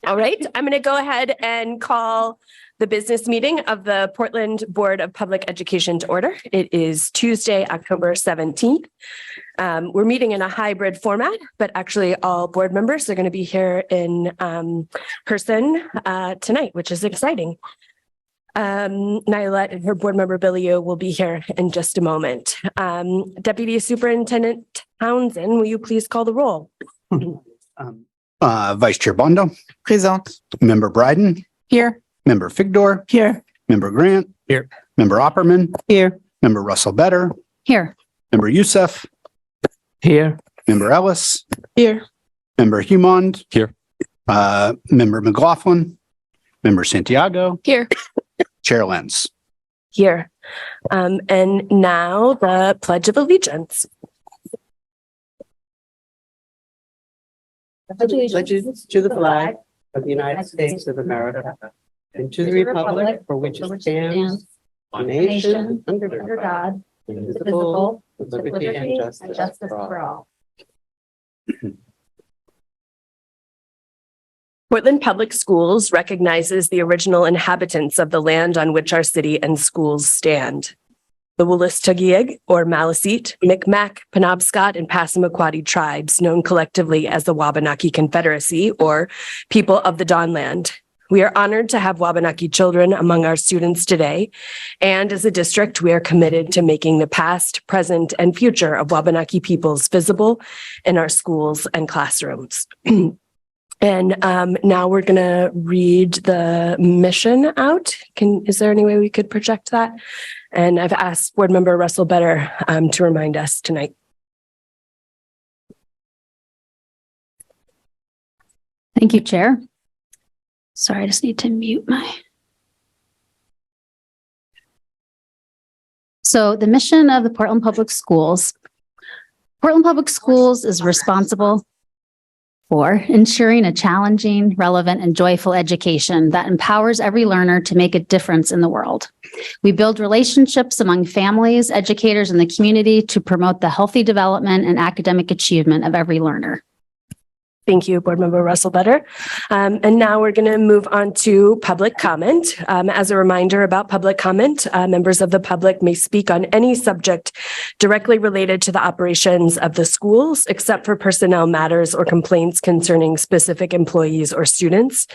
All right, I'm going to go ahead and call the business meeting of the Portland Board of Public Education to order. It is Tuesday, October 17th. We're meeting in a hybrid format, but actually all board members are going to be here in person tonight, which is exciting. Nyla and her board member Billy will be here in just a moment. Deputy Superintendent Townsend, will you please call the roll? Vice Chair Bondo. Présente. Member Bryden. Here. Member Figdor. Here. Member Grant. Here. Member Opperman. Here. Member Russell Better. Here. Member Youssef. Here. Member Ellis. Here. Member Humond. Here. Member McLaughlin. Member Santiago. Here. Chair Lenz. Here. And now the Pledge of Allegiance. Allegiance to the flag of the United States of America and to the republic for which it stands, one nation, under God, indivisible, with liberty and justice for all. Portland Public Schools recognizes the original inhabitants of the land on which our city and schools stand. The Wolastoqiyik, or Maliseet, Micmac, Penobscot, and Passamaquoddy tribes, known collectively as the Wabanaki Confederacy, or People of the Dawnland. We are honored to have Wabanaki children among our students today, and as a district, we are committed to making the past, present, and future of Wabanaki peoples visible in our schools and classrooms. And now we're going to read the mission out. Is there any way we could project that? And I've asked Board Member Russell Better to remind us tonight. Thank you, Chair. Sorry, I just need to mute my. So the mission of the Portland Public Schools. Portland Public Schools is responsible for ensuring a challenging, relevant, and joyful education that empowers every learner to make a difference in the world. We build relationships among families, educators, and the community to promote the healthy development and academic achievement of every learner. Thank you, Board Member Russell Better. And now we're going to move on to public comment. As a reminder about public comment, members of the public may speak on any subject directly related to the operations of the schools, except for personnel matters or complaints concerning specific employees or students,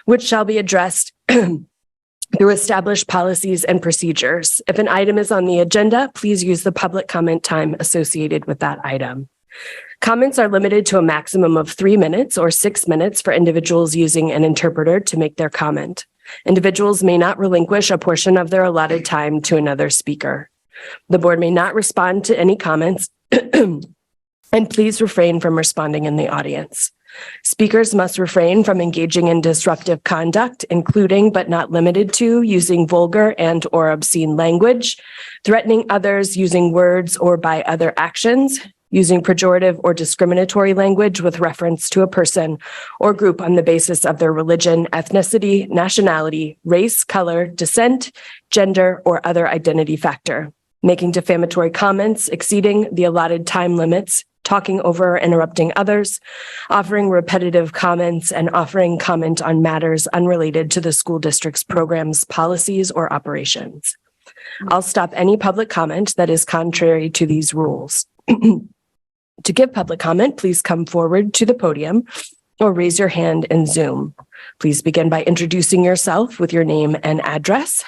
which shall be addressed through established policies and procedures. If an item is on the agenda, please use the public comment time associated with that item. Comments are limited to a maximum of 3 minutes or 6 minutes for individuals using an interpreter to make their comment. Individuals may not relinquish a portion of their allotted time to another speaker. The board may not respond to any comments, and please refrain from responding in the audience. Speakers must refrain from engaging in disruptive conduct, including but not limited to using vulgar and/or obscene language, threatening others using words or by other actions, using pejorative or discriminatory language with reference to a person or group on the basis of their religion, ethnicity, nationality, race, color, descent, gender, or other identity factor, making defamatory comments exceeding the allotted time limits, talking over or interrupting others, offering repetitive comments, and offering comment on matters unrelated to the school district's programs, policies, or operations. I'll stop any public comment that is contrary to these rules. To give public comment, please come forward to the podium or raise your hand in Zoom. Please begin by introducing yourself with your name and address.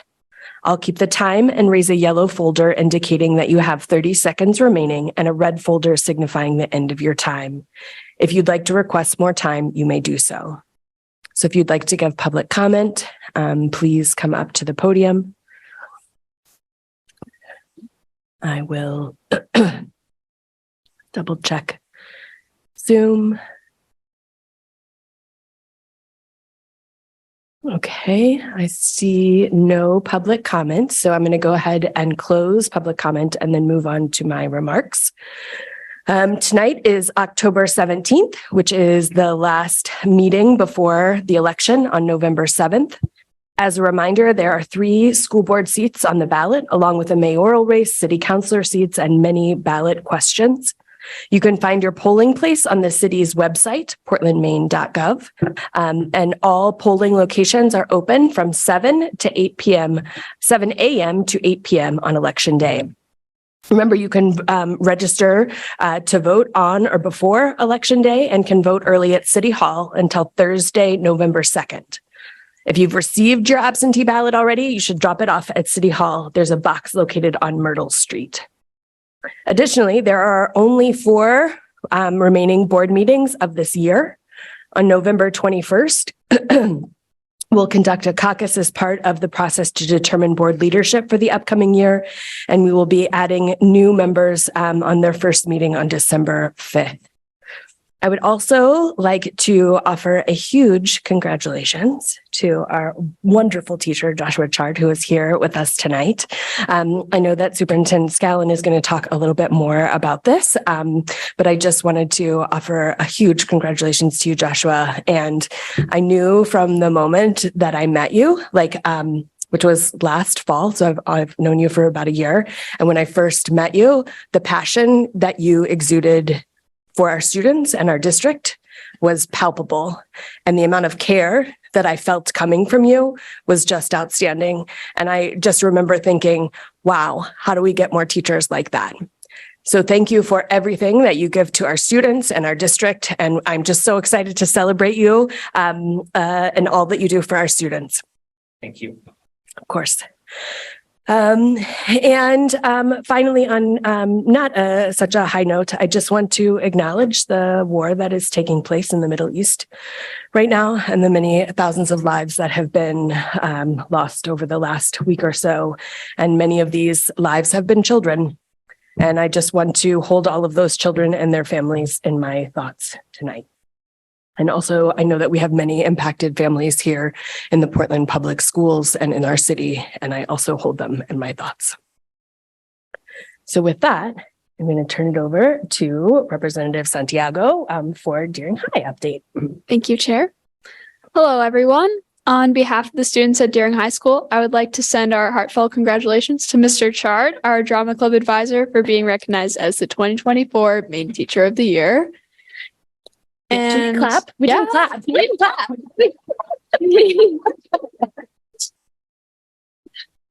I'll keep the time and raise a yellow folder indicating that you have 30 seconds remaining and a red folder signifying the end of your time. If you'd like to request more time, you may do so. So if you'd like to give public comment, please come up to the podium. I will double check Zoom. Okay, I see no public comments, so I'm going to go ahead and close public comment and then move on to my remarks. Tonight is October 17th, which is the last meeting before the election on November 7th. As a reminder, there are 3 school board seats on the ballot, along with a mayoral race, city councilor seats, and many ballot questions. You can find your polling place on the city's website, portlandmaine.gov. And all polling locations are open from 7 a.m. to 8 p.m. on election day. Remember, you can register to vote on or before Election Day and can vote early at City Hall until Thursday, November 2nd. If you've received your absentee ballot already, you should drop it off at City Hall. There's a box located on Myrtle Street. Additionally, there are only 4 remaining board meetings of this year. On November 21st, we'll conduct a caucus as part of the process to determine board leadership for the upcoming year, and we will be adding new members on their first meeting on December 5th. I would also like to offer a huge congratulations to our wonderful teacher, Joshua Chard, who is here with us tonight. I know that Superintendent Scallon is going to talk a little bit more about this, but I just wanted to offer a huge congratulations to you, Joshua. And I knew from the moment that I met you, which was last fall. So I've known you for about a year. And when I first met you, the passion that you exuded for our students and our district was palpable. And the amount of care that I felt coming from you was just outstanding. And I just remember thinking, wow, how do we get more teachers like that? So thank you for everything that you give to our students and our district. And I'm just so excited to celebrate you and all that you do for our students. Thank you. Of course. Finally, on not such a high note, I just want to acknowledge the war that is taking place in the Middle East right now and the many thousands of lives that have been lost over the last week or so. And many of these lives have been children. And I just want to hold all of those children and their families in my thoughts tonight. And also, I know that we have many impacted families here in the Portland Public Schools and in our city, and I also hold them in my thoughts. So with that, I'm going to turn it over to Representative Santiago for Deering High update. Thank you, Chair. Hello, everyone. On behalf of the students at Deering High School, I would like to send our heartfelt congratulations to Mr. Chard, our drama club advisor, for being recognized as the 2024 Maine Teacher of the Year. And clap. We didn't clap. We didn't clap.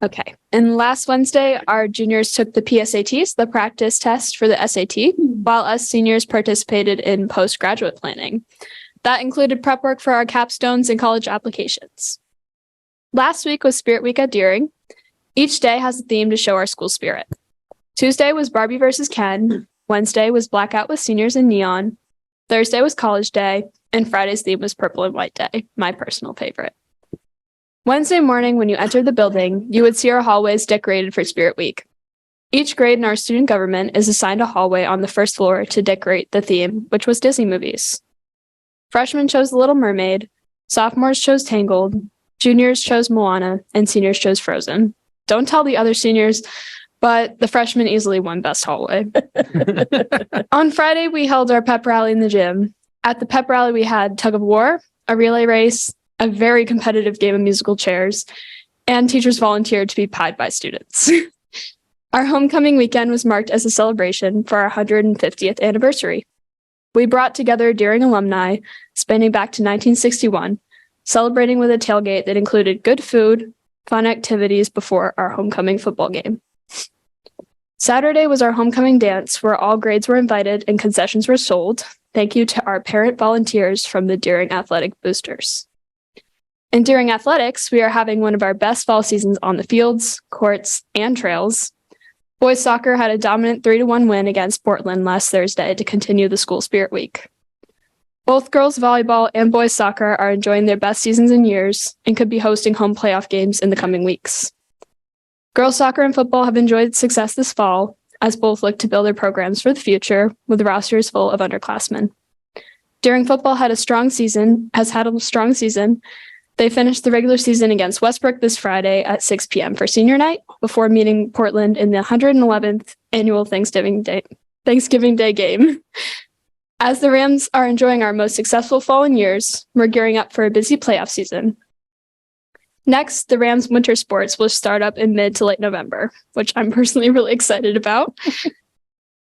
Okay. And last Wednesday, our juniors took the PSATs, the practice test for the SAT, while us seniors participated in postgraduate planning. That included prep work for our capstones and college applications. Last week was Spirit Week at Deering. Each day has a theme to show our school spirit. Tuesday was Barbie versus Ken. Wednesday was Blackout with seniors in neon. Thursday was College Day, and Friday's theme was Purple and White Day, my personal favorite. Wednesday morning, when you entered the building, you would see our hallways decorated for Spirit Week. Each grade in our student government is assigned a hallway on the first floor to decorate the theme, which was Disney movies. Freshmen chose The Little Mermaid, sophomores chose Tangled, juniors chose Moana, and seniors chose Frozen. Don't tell the other seniors, but the freshmen easily won best hallway. On Friday, we held our pep rally in the gym. At the pep rally, we had tug of war, a relay race, a very competitive game of musical chairs, and teachers volunteered to be pied by students. Our homecoming weekend was marked as a celebration for our 150th anniversary. We brought together Deering alumni, spanning back to 1961, celebrating with a tailgate that included good food, fun activities before our homecoming football game. Saturday was our homecoming dance, where all grades were invited and concessions were sold. Thank you to our parent volunteers from the Deering Athletic Boosters. In Deering Athletics, we are having one of our best fall seasons on the fields, courts, and trails. Boys soccer had a dominant 3-1 win against Portland last Thursday to continue the school spirit week. Both girls volleyball and boys soccer are enjoying their best seasons in years and could be hosting home playoff games in the coming weeks. Girls soccer and football have enjoyed success this fall, as both look to build their programs for the future with rosters full of underclassmen. Deering football has had a strong season. They finished the regular season against Westbrook this Friday at 6 p.m. for senior night before meeting Portland in the 111th annual Thanksgiving Day game. As the Rams are enjoying our most successful fall in years, we're gearing up for a busy playoff season. Next, the Rams winter sports will start up in mid to late November, which I'm personally really excited about.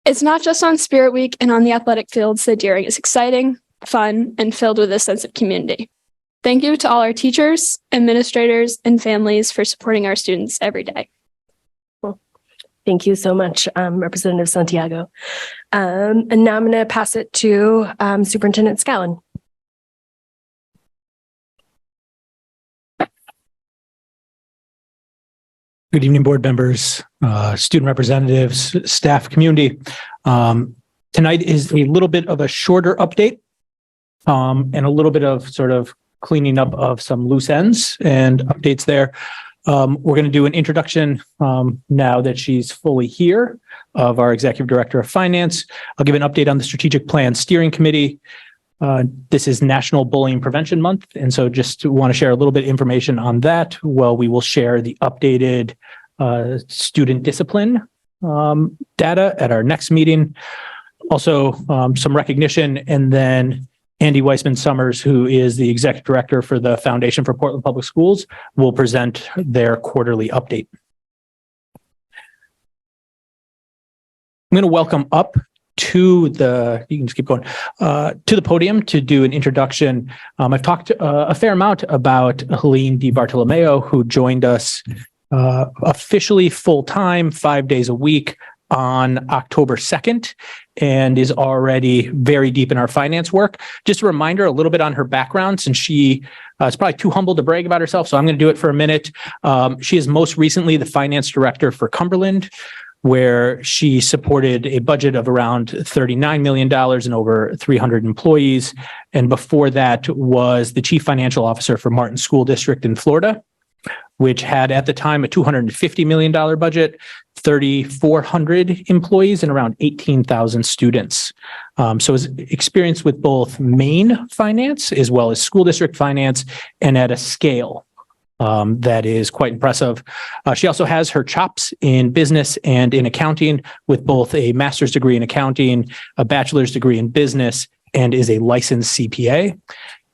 It's not just on Spirit Week and on the athletic fields that Deering is exciting, fun, and filled with a sense of community. Thank you to all our teachers, administrators, and families for supporting our students every day. Thank you so much, Representative Santiago. And now I'm going to pass it to Superintendent Scallon. Good evening, board members, student representatives, staff, community. Tonight is a little bit of a shorter update and a little bit of sort of cleaning up of some loose ends and updates there. We're going to do an introduction now that she's fully here of our Executive Director of Finance. I'll give an update on the Strategic Plan Steering Committee. This is National Bullying Prevention Month, and so just want to share a little bit of information on that. Well, we will share the updated student discipline data at our next meeting. Also, some recognition, and then Andy Weissman-Summers, who is the Executive Director for the Foundation for Portland Public Schools, will present their quarterly update. I'm going to welcome up to the, you can just keep going, to the podium to do an introduction. I've talked a fair amount about Helene DiBartolomeo, who joined us officially full-time 5 days a week on October 2nd and is already very deep in our finance work. Just a reminder, a little bit on her background, since she is probably too humble to brag about herself, so I'm going to do it for a minute. She is most recently the finance director for Cumberland, where she supported a budget of around $39 million and over 300 employees. And before that was the chief financial officer for Martin School District in Florida, which had at the time a $250 million budget, 3,400 employees, and around 18,000 students. So his experience with both Maine finance as well as school district finance, and at a scale that is quite impressive. She also has her chops in business and in accounting, with both a master's degree in accounting, a bachelor's degree in business, and is a licensed CPA.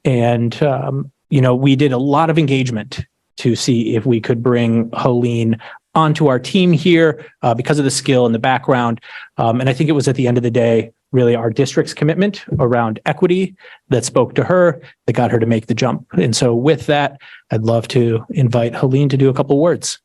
And, we did a lot of engagement to see if we could bring Helene onto our team here because of the skill and the background. And I think it was at the end of the day, really our district's commitment around equity that spoke to her, that got her to make the jump. And so with that, I'd love to invite Helene to do a couple words.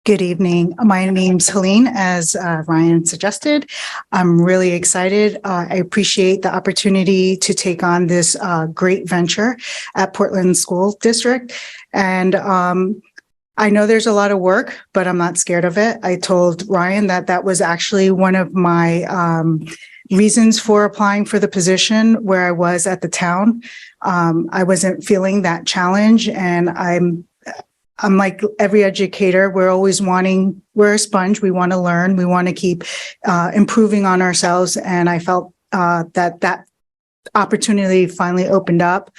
Good evening. My name's Helene, as Ryan suggested. I'm really excited. I appreciate the opportunity to take on this great venture at Portland School District. And I know there's a lot of work, but I'm not scared of it. I told Ryan that was actually one of my reasons for applying for the position where I was at the town. I wasn't feeling that challenge, and I'm like every educator, we're a sponge. We want to learn. We want to keep improving on ourselves. And I felt that opportunity finally opened up.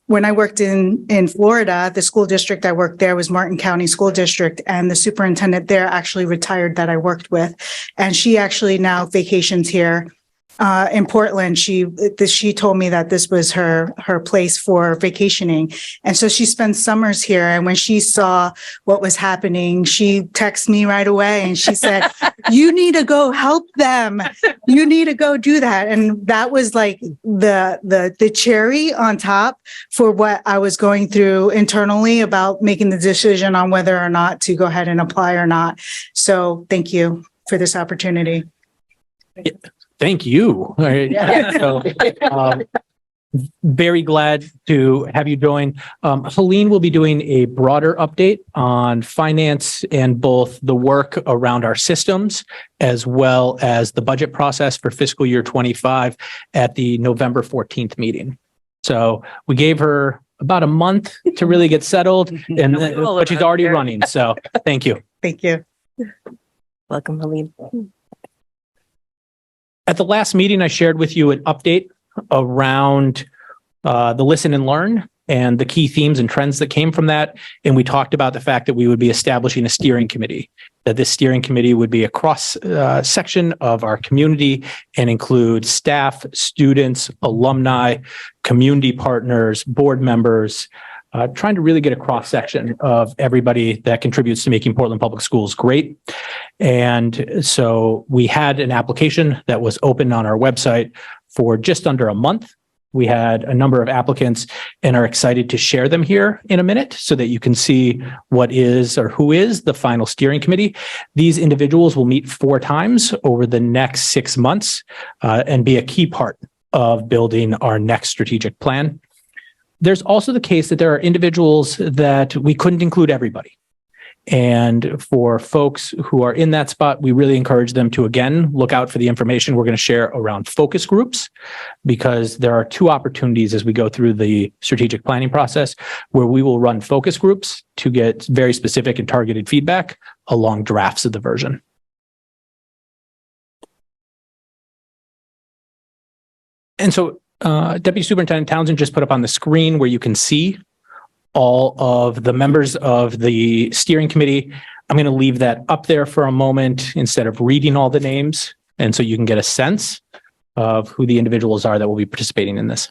When I worked in Florida, the school district I worked there was Martin County School District, and the superintendent there actually retired that I worked with. And she actually now vacations here in Portland. She told me that this was her place for vacationing. And so she spends summers here. And when she saw what was happening, she texted me right away and she said, you need to go help them. You need to go do that. And that was like the cherry on top for what I was going through internally about making the decision on whether or not to go ahead and apply or not. So thank you for this opportunity. Thank you. All right. So, very glad to have you join. Helene will be doing a broader update on finance and both the work around our systems as well as the budget process for fiscal year 25 at the November 14th meeting. So we gave her about a month to really get settled, but she's already running. So thank you. Thank you. Welcome, Helene. At the last meeting, I shared with you an update around the listen and learn and the key themes and trends that came from that. And we talked about the fact that we would be establishing a steering committee, that this steering committee would be a cross section of our community and include staff, students, alumni, community partners, board members, trying to really get a cross section of everybody that contributes to making Portland Public Schools great. And so we had an application that was open on our website for just under a month. We had a number of applicants and are excited to share them here in a minute so that you can see what is or who is the final steering committee. These individuals will meet 4 times over the next 6 months and be a key part of building our next strategic plan. There's also the case that there are individuals that we couldn't include everybody. And for folks who are in that spot, we really encourage them to, again, look out for the information we're going to share around focus groups, because there are 2 opportunities as we go through the strategic planning process where we will run focus groups to get very specific and targeted feedback along drafts of the version. And so Deputy Superintendent Townsend just put up on the screen where you can see all of the members of the steering committee. I'm going to leave that up there for a moment instead of reading all the names. And so you can get a sense of who the individuals are that will be participating in this.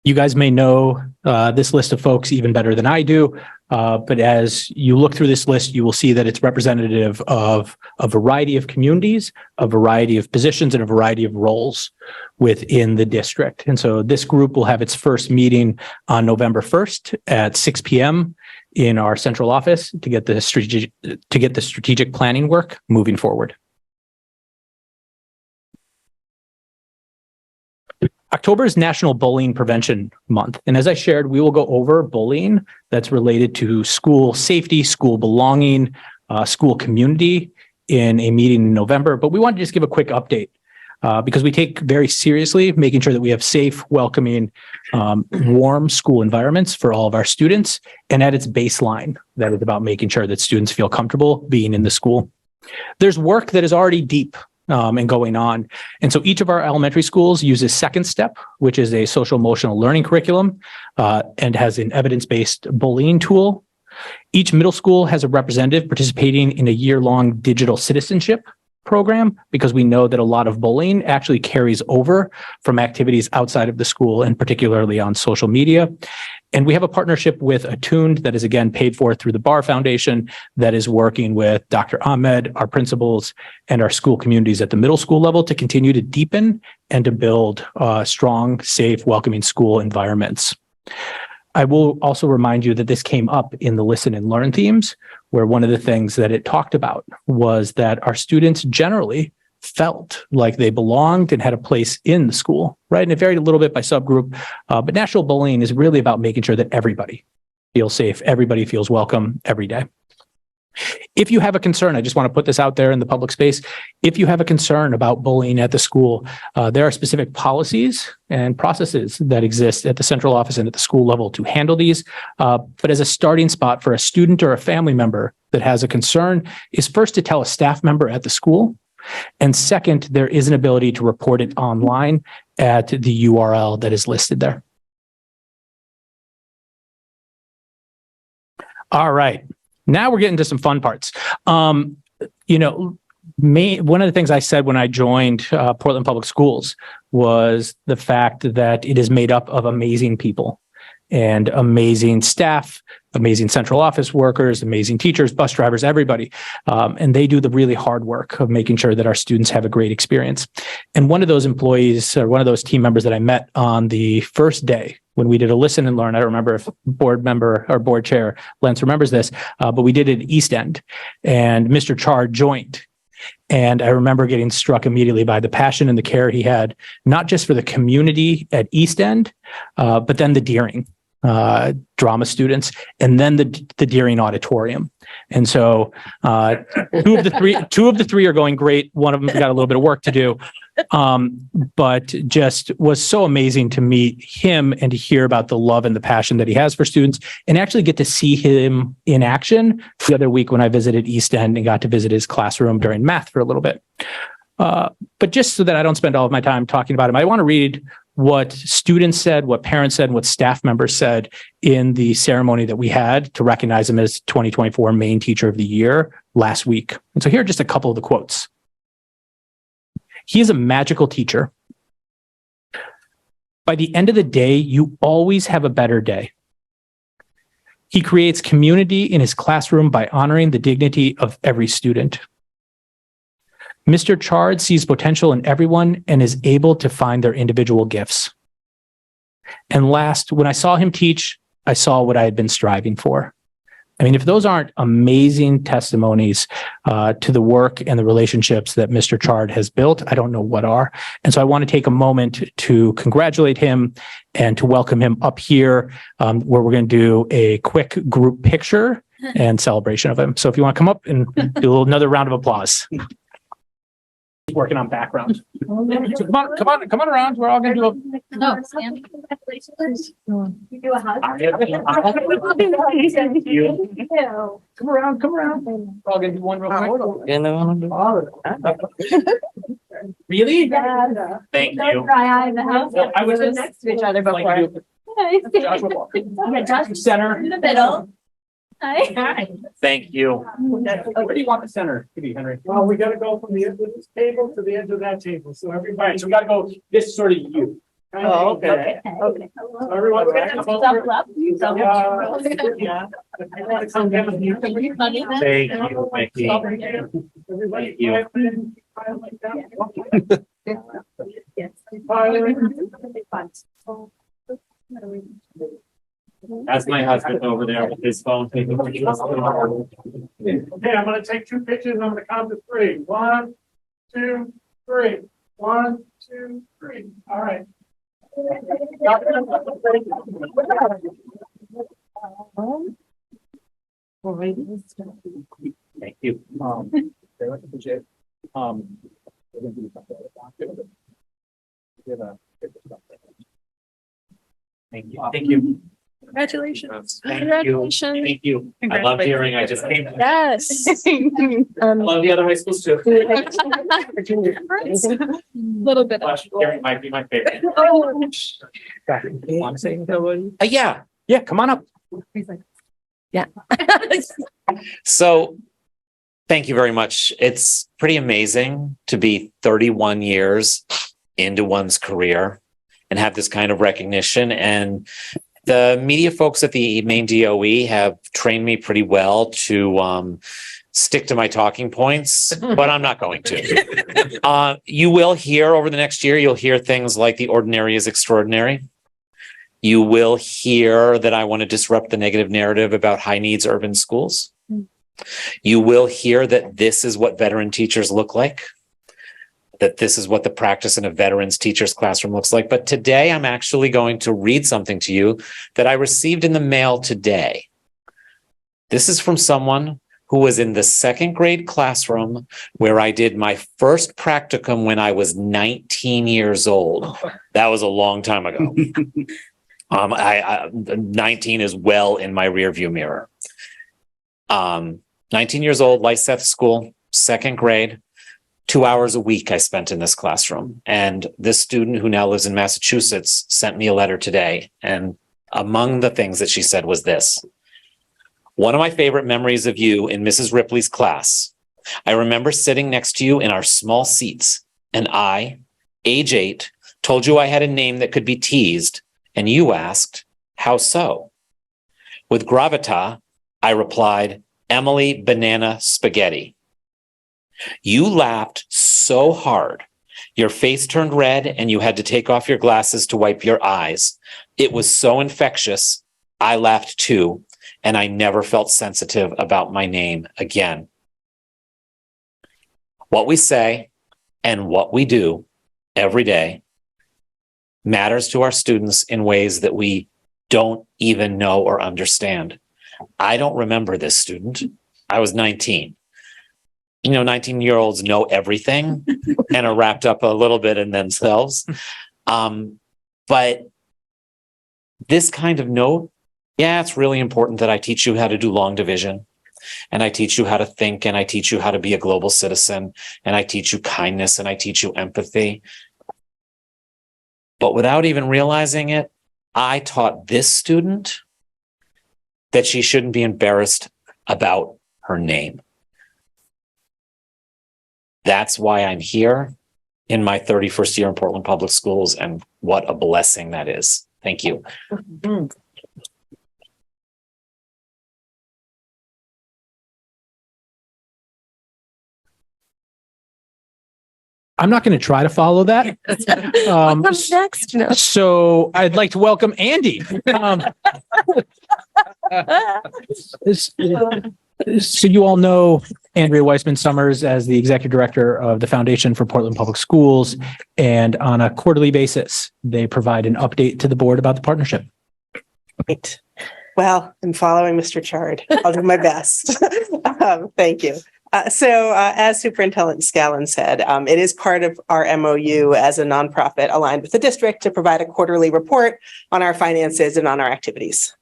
You guys may know this list of folks even better than I do, but as you look through this list, you will see that it's representative of a variety of communities, a variety of positions, and a variety of roles within the district. And so this group will have its first meeting on November 1st at 6 p.m. in our central office to get the strategic planning work moving forward. October is National Bullying Prevention Month. And as I shared, we will go over bullying that's related to school safety, school belonging, school community in a meeting in November. But we want to just give a quick update because we take very seriously making sure that we have safe, welcoming, warm school environments for all of our students. And at its baseline, that is about making sure that students feel comfortable being in the school. There's work that is already deep and going on. And so each of our elementary schools uses Second Step, which is a social emotional learning curriculum and has an evidence-based bullying tool. Each middle school has a representative participating in a year-long digital citizenship program, because we know that a lot of bullying actually carries over from activities outside of the school and particularly on social media. And we have a partnership with Attuned that is, again, paid for through the Barr Foundation that is working with Dr. Ahmed, our principals, and our school communities at the middle school level to continue to deepen and to build strong, safe, welcoming school environments. I will also remind you that this came up in the Listen and Learn themes, where one of the things that it talked about was that our students generally felt like they belonged and had a place in the school, right? And it varied a little bit by subgroup, but national bullying is really about making sure that everybody feels safe, everybody feels welcome every day. If you have a concern, I just want to put this out there in the public space. If you have a concern about bullying at the school, there are specific policies and processes that exist at the central office and at the school level to handle these. But as a starting spot for a student or a family member that has a concern is first to tell a staff member at the school. And second, there is an ability to report it online at the URL that is listed there. All right. Now we're getting to some fun parts. One of the things I said when I joined Portland Public Schools was the fact that it is made up of amazing people and amazing staff, amazing central office workers, amazing teachers, bus drivers, everybody. And they do the really hard work of making sure that our students have a great experience. And one of those employees, or one of those team members that I met on the first day when we did a Listen and Learn, I don't remember if board member or board chair Lance remembers this, but we did it at East End, and Mr. Chard joined. And I remember getting struck immediately by the passion and the care he had, not just for the community at East End, but then the Deering drama students, and then the Deering Auditorium. And so two of the three are going great. One of them got a little bit of work to do, but just was so amazing to meet him and to hear about the love and the passion that he has for students, and actually get to see him in action the other week when I visited East End and got to visit his classroom during math for a little bit. But just so that I don't spend all of my time talking about him, I want to read what students said, what parents said, what staff members said in the ceremony that we had to recognize him as 2024 Maine Teacher of the Year last week. And so here are just a couple of the quotes. He is a magical teacher. By the end of the day, you always have a better day. He creates community in his classroom by honoring the dignity of every student. Mr. Chard sees potential in everyone and is able to find their individual gifts. And last, when I saw him teach, I saw what I had been striving for. I mean, if those aren't amazing testimonies to the work and the relationships that Mr. Chard has built, I don't know what are. And so I want to take a moment to congratulate him and to welcome him up here, where we're going to do a quick group picture and celebration of him. So if you want to come up and do another round of applause. He's working on background. So come on around. We're all going to do a. No, Sam. You do a hug. Come around. We're all going to do one real quick. Really? Yeah. Thank Don't you. cry in the house. Well, I was We were next to each other before. Joshua Walker. Yeah, Josh Center. in the middle. Hi. Thank you. Where do you want the center to be, Henry? Well, we gotta go from the end of this table to the end of that table, so All everybody. right, so we got to go. This is sort of you. Oh, okay. Okay. So everyone's gonna come over. Double up. Double Yeah. I wanna come down here. Thank you, Mickey. Everybody. you. Pile like that. That's my husband over there with his phone taking pictures. Okay, I'm gonna take 2 pictures. I'm gonna count to 3. 1, 2, 3. 1, 2, 3. All right. Thank you. Thank you. Congratulations. Thank you. Congratulations. Thank you. I love hearing. I just came. Yes. I love the other high schools too. Little bit. Hearing might be my favorite. Want to say anything? Yeah. Yeah, come on up. So thank you very much. It's pretty amazing to be 31 years into one's career and have this kind of recognition. And the media folks at the Maine DOE have trained me pretty well to stick to my talking points, but I'm not going to. You will hear over the next year, you'll hear things like the ordinary is extraordinary. You will hear that I want to disrupt the negative narrative about high needs urban schools. You will hear that this is what veteran teachers look like, that this is what the practice in a veterans teacher's classroom looks like. But today I'm actually going to read something to you that I received in the mail today. This is from someone who was in the 2nd grade classroom where I did my first practicum when I was 19 years old. That was a long time ago. 19 is well in my rearview mirror. 19 years old, Lyseth School, 2nd grade. 2 hours a week I spent in this classroom. And this student who now lives in Massachusetts sent me a letter today. And among the things that she said was this: one of my favorite memories of you in Mrs. Ripley's class. I remember sitting next to you in our small seats, and I, age 8, told you I had a name that could be teased, and you asked, how so? With gravita, I replied, Emily Banana Spaghetti. You laughed so hard, your face turned red and you had to take off your glasses to wipe your eyes. It was so infectious. I laughed too, and I never felt sensitive about my name again. What we say and what we do every day matters to our students in ways that we don't even know or understand. I don't remember this student. I was 19. 19-year-olds know everything and are wrapped up a little bit in themselves. But this kind of note, yeah, it's really important that I teach you how to do long division, and I teach you how to think, and I teach you how to be a global citizen, and I teach you kindness, and I teach you empathy. But without even realizing it, I taught this student that she shouldn't be embarrassed about her name. That's why I'm here in my 31st year in Portland Public Schools, and what a blessing that is. Thank you. I'm not going to try to follow that. What comes next? No. So I'd like to welcome Andy. So you all know Andrea Weissman Summers as the executive director of the Foundation for Portland Public Schools. And on a quarterly basis, they provide an update to the board about the partnership. Great. Well, I'm following Mr. Chard. I'll do my best. Thank you. So as Superintendent Scallon said, it is part of our MOU as a nonprofit aligned with the district to provide a quarterly report on our finances and on our activities.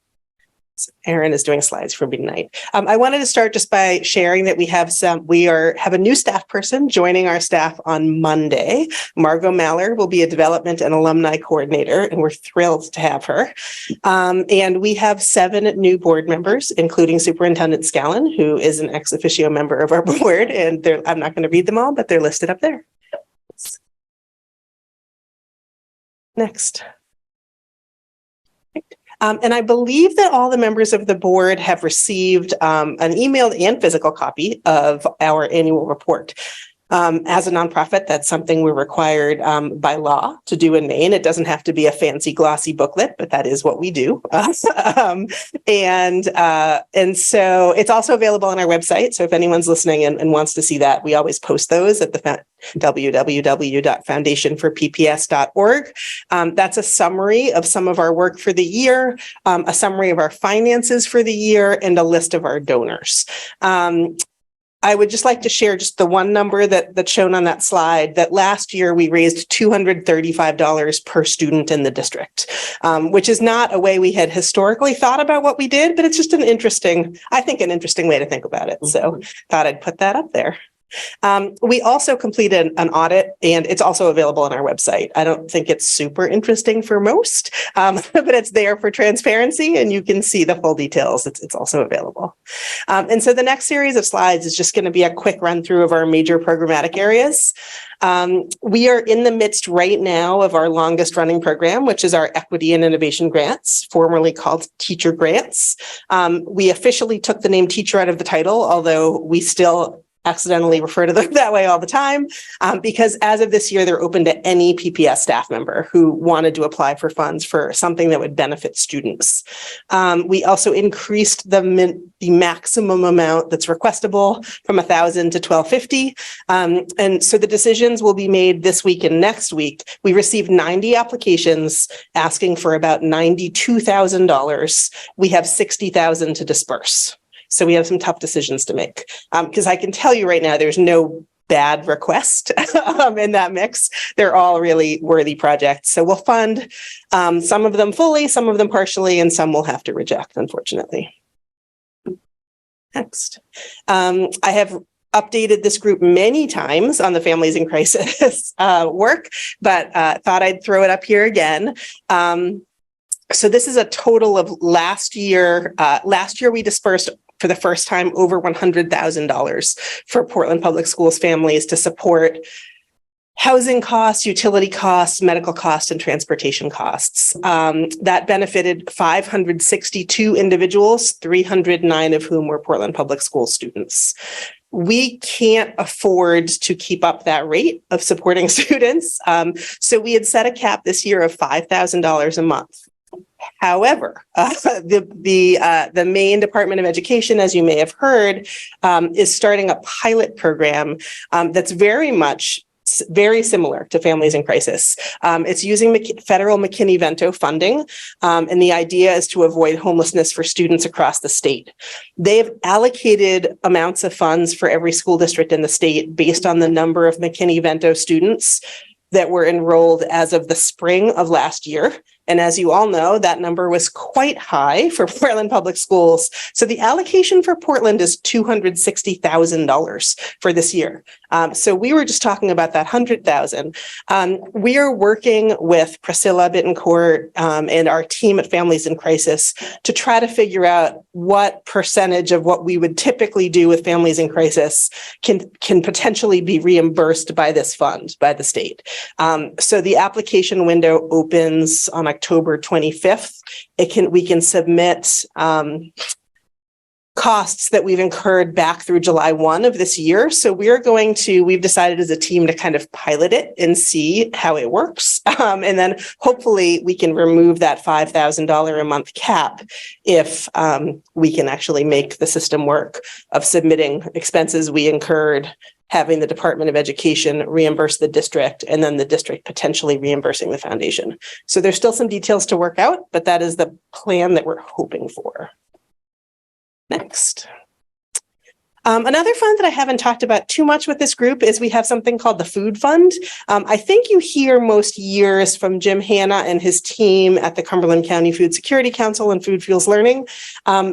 So Aaron is doing slides for me tonight. I wanted to start just by sharing that we have a new staff person joining our staff on Monday. Margot Mallard will be a development and alumni coordinator, and we're thrilled to have her. And we have 7 new board members, including Superintendent Scallon, who is an ex officio member of our board. And I'm not going to read them all, but they're listed up there. Next. And I believe that all the members of the board have received an emailed and physical copy of our annual report. As a nonprofit, that's something we're required by law to do in Maine. It doesn't have to be a fancy glossy booklet, but that is what we do. And so it's also available on our website. So if anyone's listening and wants to see that, we always post those at the www.foundationforpps.org. That's a summary of some of our work for the year, a summary of our finances for the year, and a list of our donors. I would just like to share just the one number that's shown on that slide, that last year we raised $235 per student in the district, which is not a way we had historically thought about what we did, but it's just an interesting way to think about it. So thought I'd put that up there. We also completed an audit, and it's also available on our website. I don't think it's super interesting for most, but it's there for transparency, and you can see the full details. It's also available. And so the next series of slides is just going to be a quick run through of our major programmatic areas. We are in the midst right now of our longest running program, which is our Equity and Innovation Grants, formerly called Teacher Grants. We officially took the name teacher out of the title, although we still accidentally refer to them that way all the time, because as of this year, they're open to any PPS staff member who wanted to apply for funds for something that would benefit students. We also increased the maximum amount that's requestable from $1,000 to $1,250. And so the decisions will be made this week and next week. We received 90 applications asking for about $92,000. We have $60,000 to disperse. So we have some tough decisions to make, because I can tell you right now, there's no bad request in that mix. They're all really worthy projects. So we'll fund some of them fully, some of them partially, and some we'll have to reject, unfortunately. Next. I have updated this group many times on the Families in Crisis work, but thought I'd throw it up here again. So this is a total of last year. Last year we dispersed for the first time over $100,000 for Portland Public Schools families to support housing costs, utility costs, medical costs, and transportation costs. That benefited 562 individuals, 309 of whom were Portland Public School students. We can't afford to keep up that rate of supporting students. So we had set a cap this year of $5,000 a month. However, the Maine Department of Education, as you may have heard, is starting a pilot program that's very similar to Families in Crisis. It's using federal McKinney-Vento funding, and the idea is to avoid homelessness for students across the state. They've allocated amounts of funds for every school district in the state based on the number of McKinney-Vento students that were enrolled as of the spring of last year. And as you all know, that number was quite high for Portland Public Schools. So the allocation for Portland is $260,000 for this year. So we were just talking about that 100,000. We are working with Priscilla Bittencourt and our team at Families in Crisis to try to figure out what percentage of what we would typically do with Families in Crisis can potentially be reimbursed by this fund, by the state. So the application window opens on October 25th. We can submit costs that we've incurred back through July 1 of this year. So we've decided as a team to kind of pilot it and see how it works. And then hopefully we can remove that $5,000 a month cap if we can actually make the system work of submitting expenses we incurred, having the Department of Education reimburse the district, and then the district potentially reimbursing the foundation. So there's still some details to work out, but that is the plan that we're hoping for. Next. Another fund that I haven't talked about too much with this group is we have something called the Food Fund. I think you hear most years from Jim Hanna and his team at the Cumberland County Food Security Council and Food Fuels Learning.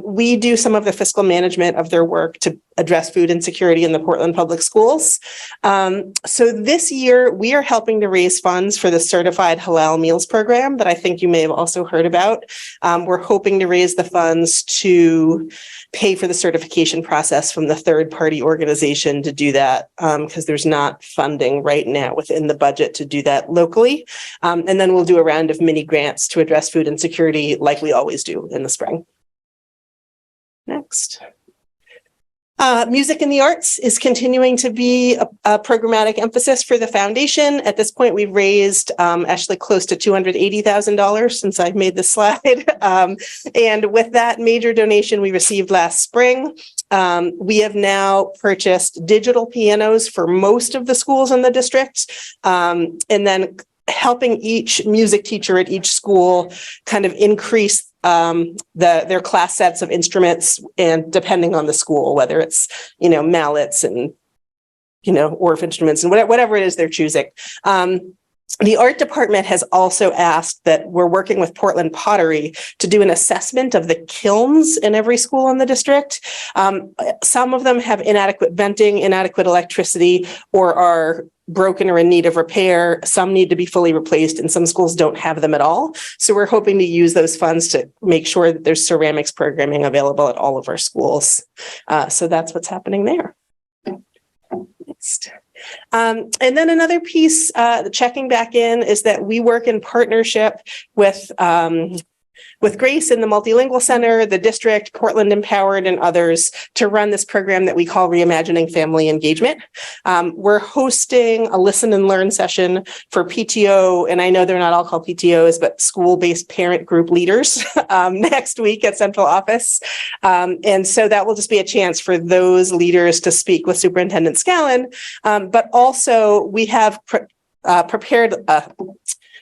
We do some of the fiscal management of their work to address food insecurity in the Portland Public Schools. So this year, we are helping to raise funds for the Certified Halal Meals Program that I think you may have also heard about. We're hoping to raise the funds to pay for the certification process from the third-party organization to do that, because there's not funding right now within the budget to do that locally. And then we'll do a round of mini grants to address food insecurity like we always do in the spring. Next. Music and the arts is continuing to be a programmatic emphasis for the foundation. At this point, we've raised actually close to $280,000 since I've made this slide. And with that major donation we received last spring, we have now purchased digital pianos for most of the schools in the district, and then helping each music teacher at each school kind of increase their class sets of instruments, and depending on the school, whether it's, mallets and, Orff instruments and whatever it is they're choosing. The art department has also asked that we're working with Portland Pottery to do an assessment of the kilns in every school in the district. Some of them have inadequate venting, inadequate electricity, or are broken or in need of repair. Some need to be fully replaced, and some schools don't have them at all. So we're hoping to use those funds to make sure that there's ceramics programming available at all of our schools. So that's what's happening there. Next. And then another piece, checking back in, is that we work in partnership with Grace in the Multilingual Center, the district, Portland Empowered, and others to run this program that we call Reimagining Family Engagement. We're hosting a listen and learn session for PTO, and I know they're not all called PTOs, but school-based parent group leaders next week at central office. And so that will just be a chance for those leaders to speak with Superintendent Scallon, but also we have prepared a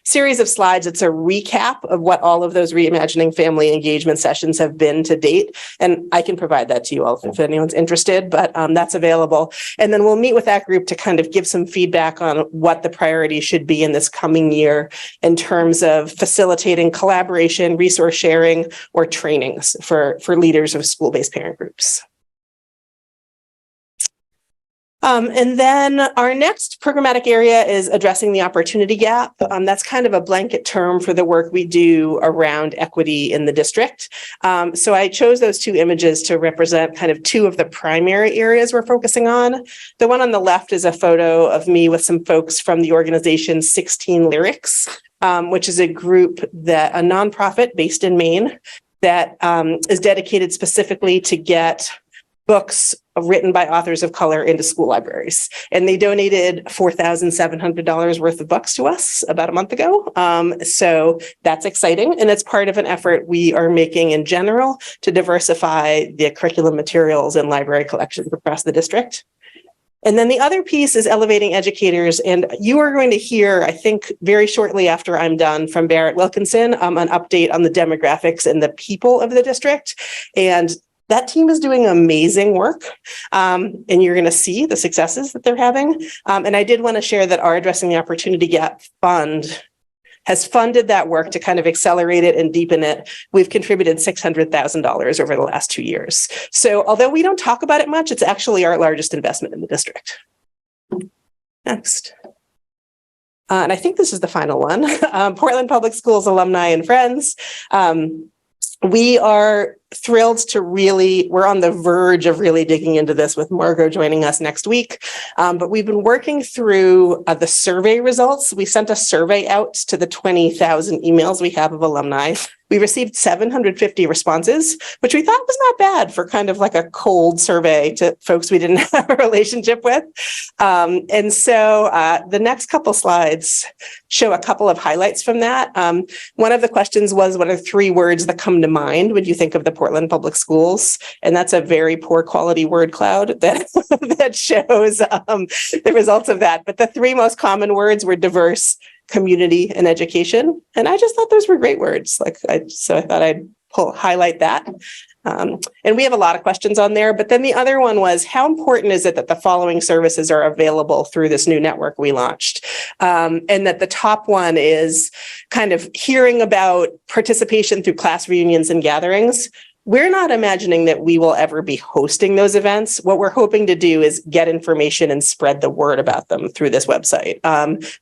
series of slides. It's a recap of what all of those Reimagining Family Engagement sessions have been to date. And I can provide that to you all if anyone's interested, but that's available. And then we'll meet with that group to kind of give some feedback on what the priorities should be in this coming year in terms of facilitating collaboration, resource sharing, or trainings for leaders of school-based parent groups. And then our next programmatic area is addressing the opportunity gap. That's kind of a blanket term for the work we do around equity in the district. So I chose those two images to represent kind of two of the primary areas we're focusing on. The one on the left is a photo of me with some folks from the organization 16 Lyrics, which is a group a nonprofit based in Maine that is dedicated specifically to get books written by authors of color into school libraries. And they donated $4,700 worth of books to us about a month ago. So that's exciting. And it's part of an effort we are making in general to diversify the curriculum materials and library collections across the district. And then the other piece is elevating educators. And you are going to hear, I think, very shortly after I'm done from Barrett Wilkinson, an update on the demographics and the people of the district. And that team is doing amazing work, and you're going to see the successes that they're having. And I did want to share that our Addressing the Opportunity Gap Fund has funded that work to kind of accelerate it and deepen it. We've contributed $600,000 over the last 2 years. So although we don't talk about it much, it's actually our largest investment in the district. Next. And I think this is the final one. Portland Public Schools alumni and friends. We are thrilled to we're on the verge of really digging into this with Margot joining us next week. But we've been working through the survey results. We sent a survey out to the 20,000 emails we have of alumni. We received 750 responses, which we thought was not bad for kind of like a cold survey to folks we didn't have a relationship with. And so the next couple slides show a couple of highlights from that. One of the questions was, what are 3 words that come to mind when you think of the Portland Public Schools? And that's a very poor quality word cloud that, that shows the results of that. But the 3 most common words were diverse, community, and education. And I just thought those were great words. So I thought I'd highlight that. And we have a lot of questions on there. But then the other one was, how important is it that the following services are available through this new network we launched? And that the top one is kind of hearing about participation through class reunions and gatherings. We're not imagining that we will ever be hosting those events. What we're hoping to do is get information and spread the word about them through this website.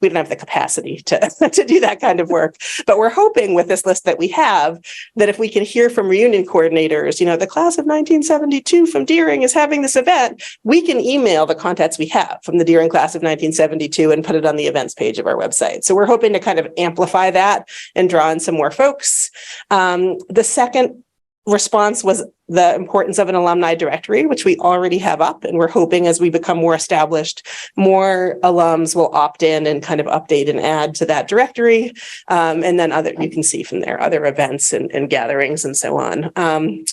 We don't have the capacity to do that kind of work, but we're hoping with this list that we have, that if we can hear from reunion coordinators, the class of 1972 from Deering is having this event, we can email the contacts we have from the Deering class of 1972 and put it on the events page of our website. So we're hoping to kind of amplify that and draw in some more folks. The second response was the importance of an alumni directory, which we already have up. And we're hoping as we become more established, more alums will opt in and kind of update and add to that directory. And then you can see from there, other events and gatherings and so on.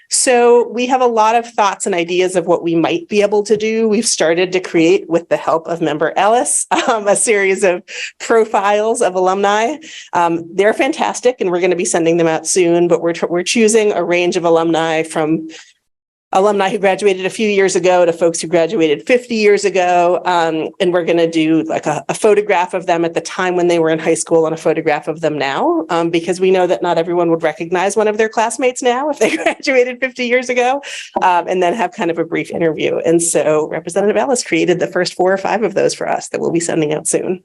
So we have a lot of thoughts and ideas of what we might be able to do. We've started to create, with the help of member Ellis, a series of profiles of alumni. They're fantastic, and we're going to be sending them out soon, but we're choosing a range of alumni from alumni who graduated a few years ago to folks who graduated 50 years ago. And we're going to do like a photograph of them at the time when they were in high school and a photograph of them now, because we know that not everyone would recognize one of their classmates now if they graduated 50 years ago, and then have kind of a brief interview. And so Representative Ellis created the first 4 or 5 of those for us that we'll be sending out soon.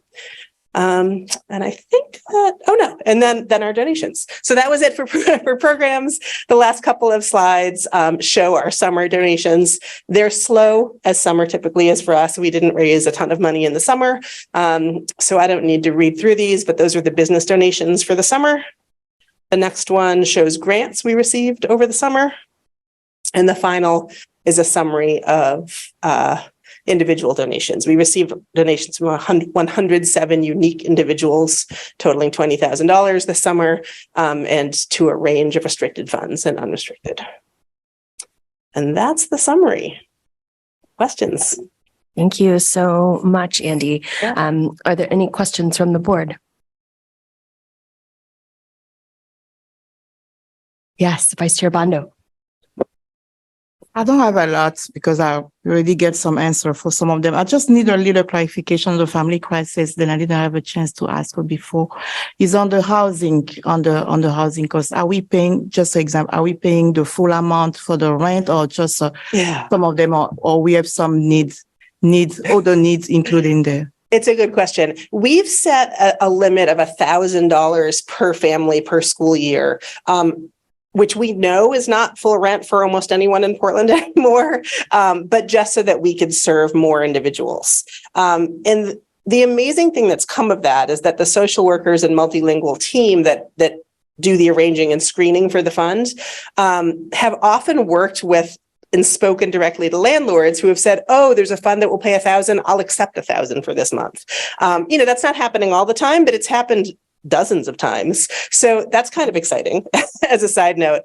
And I think that, and then our donations. So that was it for programs. The last couple of slides show our summer donations. They're slow, as summer typically is for us. We didn't raise a ton of money in the summer. So I don't need to read through these, but those are the business donations for the summer. The next one shows grants we received over the summer. And the final is a summary of individual donations. We received donations from 107 unique individuals totaling $20,000 this summer, and to a range of restricted funds and unrestricted. And that's the summary. Questions? Thank you so much, Andy. Are there any questions from the board? Yes, Vice Chair Bondo. I don't have a lot because I already get some answer for some of them. I just need a little clarification on the family crisis. Then I didn't have a chance to ask her before. Is on the housing, on the housing cost. Are we paying, just for example, are we paying the full amount for the rent, or just some of them, or we have some needs, other needs included in there? It's a good question. We've set a limit of $1,000 per family per school year, which we know is not full rent for almost anyone in Portland anymore, but just so that we could serve more individuals. And the amazing thing that's come of that is that the social workers and multilingual team that do the arranging and screening for the fund have often worked with and spoken directly to landlords who have said, oh, there's a fund that will pay $1,000. I'll accept $1,000 for this month. That's not happening all the time, but it's happened dozens of times. So that's kind of exciting as a side note.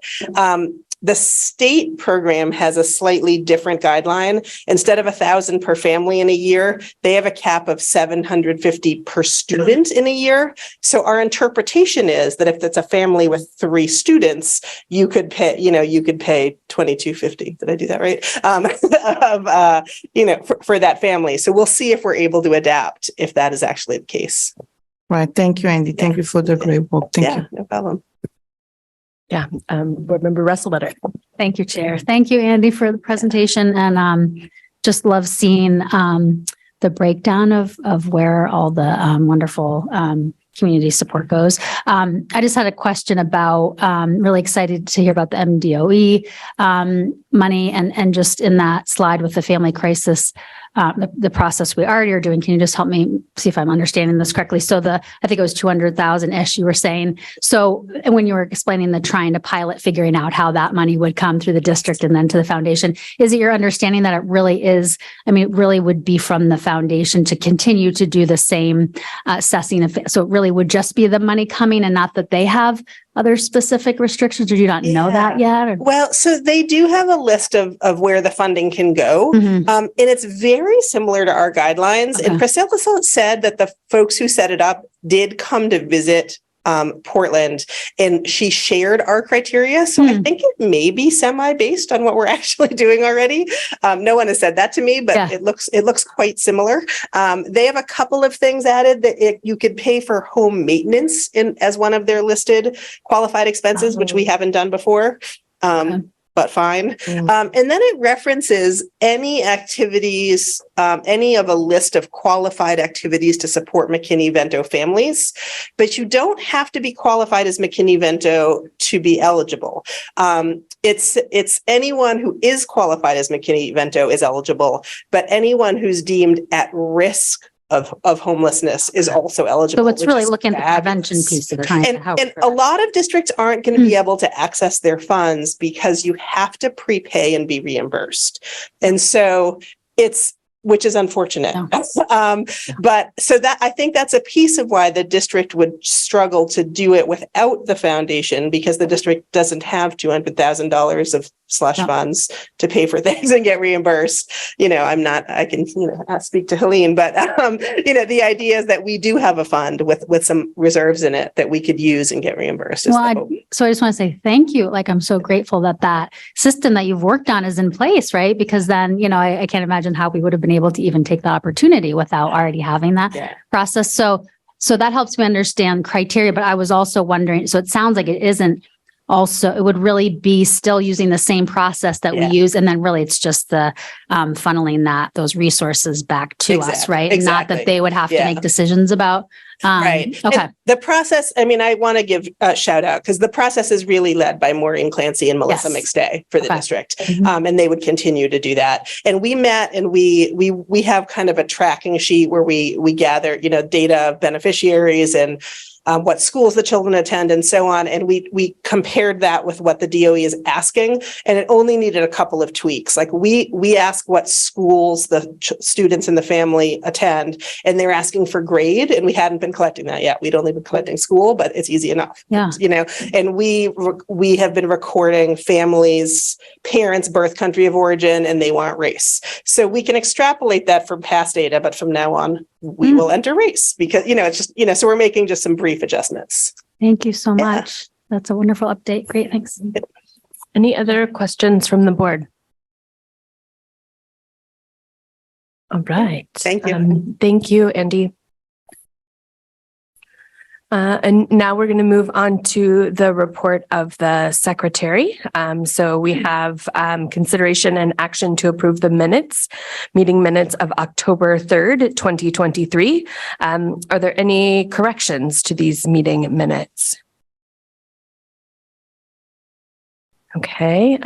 The state program has a slightly different guideline. Instead of $1,000 per family in a year, they have a cap of $750 per student in a year. So our interpretation is that if it's a family with 3 students, you could pay, $2,250. Did I do that right? For that family. So we'll see if we're able to adapt if that is actually the case. Right. Thank you, Andy. Thank you for the great work. Thank you. No problem. Yeah. Board Member Russell-Better. Thank you, Chair. Thank you, Andy, for the presentation. And just love seeing the breakdown of where all the wonderful community support goes. I just had a question about, really excited to hear about the MDOE money and just in that slide with the family crisis, the process we already are doing. Can you just help me see if I'm understanding this correctly? So I think it was 200,000-ish you were saying. So, and when you were explaining the trying to pilot, figuring out how that money would come through the district and then to the foundation, is it your understanding that it really is, I mean, it really would be from the foundation to continue to do the same assessing of, so it really would just be the money coming and not that they have other specific restrictions, or do you not know that yet? Or? Well, so they do have a list of where the funding can go. And it's very similar to our guidelines. Okay. And Priscilla said that the folks who set it up did come to visit Portland, and she shared our criteria. So I think it may be semi-based on what we're actually doing already. No one has said that to me, but it looks quite similar. They have a couple of things added that you could pay for home maintenance as one of their listed qualified expenses, which we haven't done before. But fine. And then it references any activities, any of a list of qualified activities to support McKinney-Vento families, but you don't have to be qualified as McKinney-Vento to be eligible. It's anyone who is qualified as McKinney-Vento is eligible, but anyone who's deemed at risk of homelessness is also eligible. So it's really looking at the prevention piece of trying to help. And a lot of districts aren't going to be able to access their funds because you have to prepay and be reimbursed. And so which is unfortunate. But so that I think that's a piece of why the district would struggle to do it without the foundation, because the district doesn't have $200,000 of slush funds to pay for things and get reimbursed. I can speak to Helene, but the idea is that we do have a fund with some reserves in it that we could use and get reimbursed. So I just want to say thank you. Like, I'm so grateful that system that you've worked on is in place, right? Because then, I can't imagine how we would have been able to even take the opportunity without already having that process. So that helps me understand criteria, but I was also wondering, so it sounds like it isn't also, it would really be still using the same process that we use. And then really it's just the funneling those resources back to us, right? Exactly. Not that they would have to make decisions about. Right. Okay. And the process, I want to give a shout out because the process is really led by Maureen Clancy and Melissa McStay for the district. And they would continue to do that. And we met and we have kind of a tracking sheet where we gather, data of beneficiaries and what schools the children attend and so on. And we compared that with what the DOE is asking, and it only needed a couple of tweaks. Like we ask what schools the students in the family attend, and they're asking for grade, and we hadn't been collecting that yet. We'd only been collecting school, but it's easy enough. Yeah. And we have been recording families, parents, birth country of origin, and they want race. So we can extrapolate that from past data, but from now on, we will enter race because, it's just, so we're making just some brief adjustments. Thank you so much. That's a wonderful update. Great. Thanks. Any other questions from the board? All right. Thank you. Thank you, Andy. And now we're going to move on to the report of the secretary. So we have consideration and action to approve the meeting minutes of October 3rd, 2023. Are there any corrections to these meeting minutes? Okay,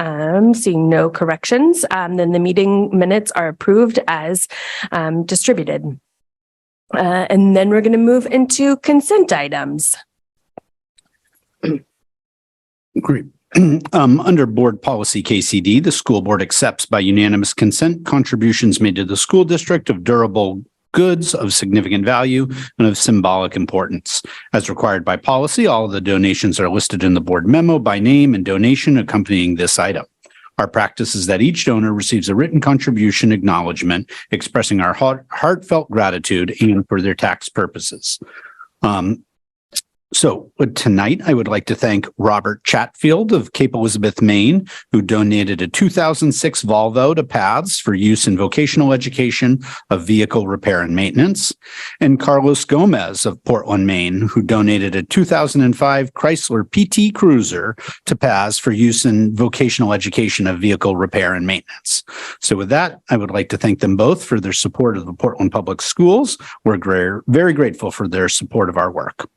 seeing no corrections, then the meeting minutes are approved as distributed. And then we're going to move into consent items. Great. Under Board Policy KCD, the school board accepts by unanimous consent contributions made to the school district of durable goods of significant value and of symbolic importance. As required by policy, all of the donations are listed in the board memo by name and donation accompanying this item. Our practice is that each donor receives a written contribution acknowledgement expressing our heartfelt gratitude and for their tax purposes. So tonight, I would like to thank Robert Chatfield of Cape Elizabeth, Maine, who donated a 2006 Volvo to Paths for use in vocational education of vehicle repair and maintenance, and Carlos Gomez of Portland, Maine, who donated a 2005 Chrysler PT Cruiser to Paths for use in vocational education of vehicle repair and maintenance. So with that, I would like to thank them both for their support of the Portland Public Schools. We're very grateful for their support of our work.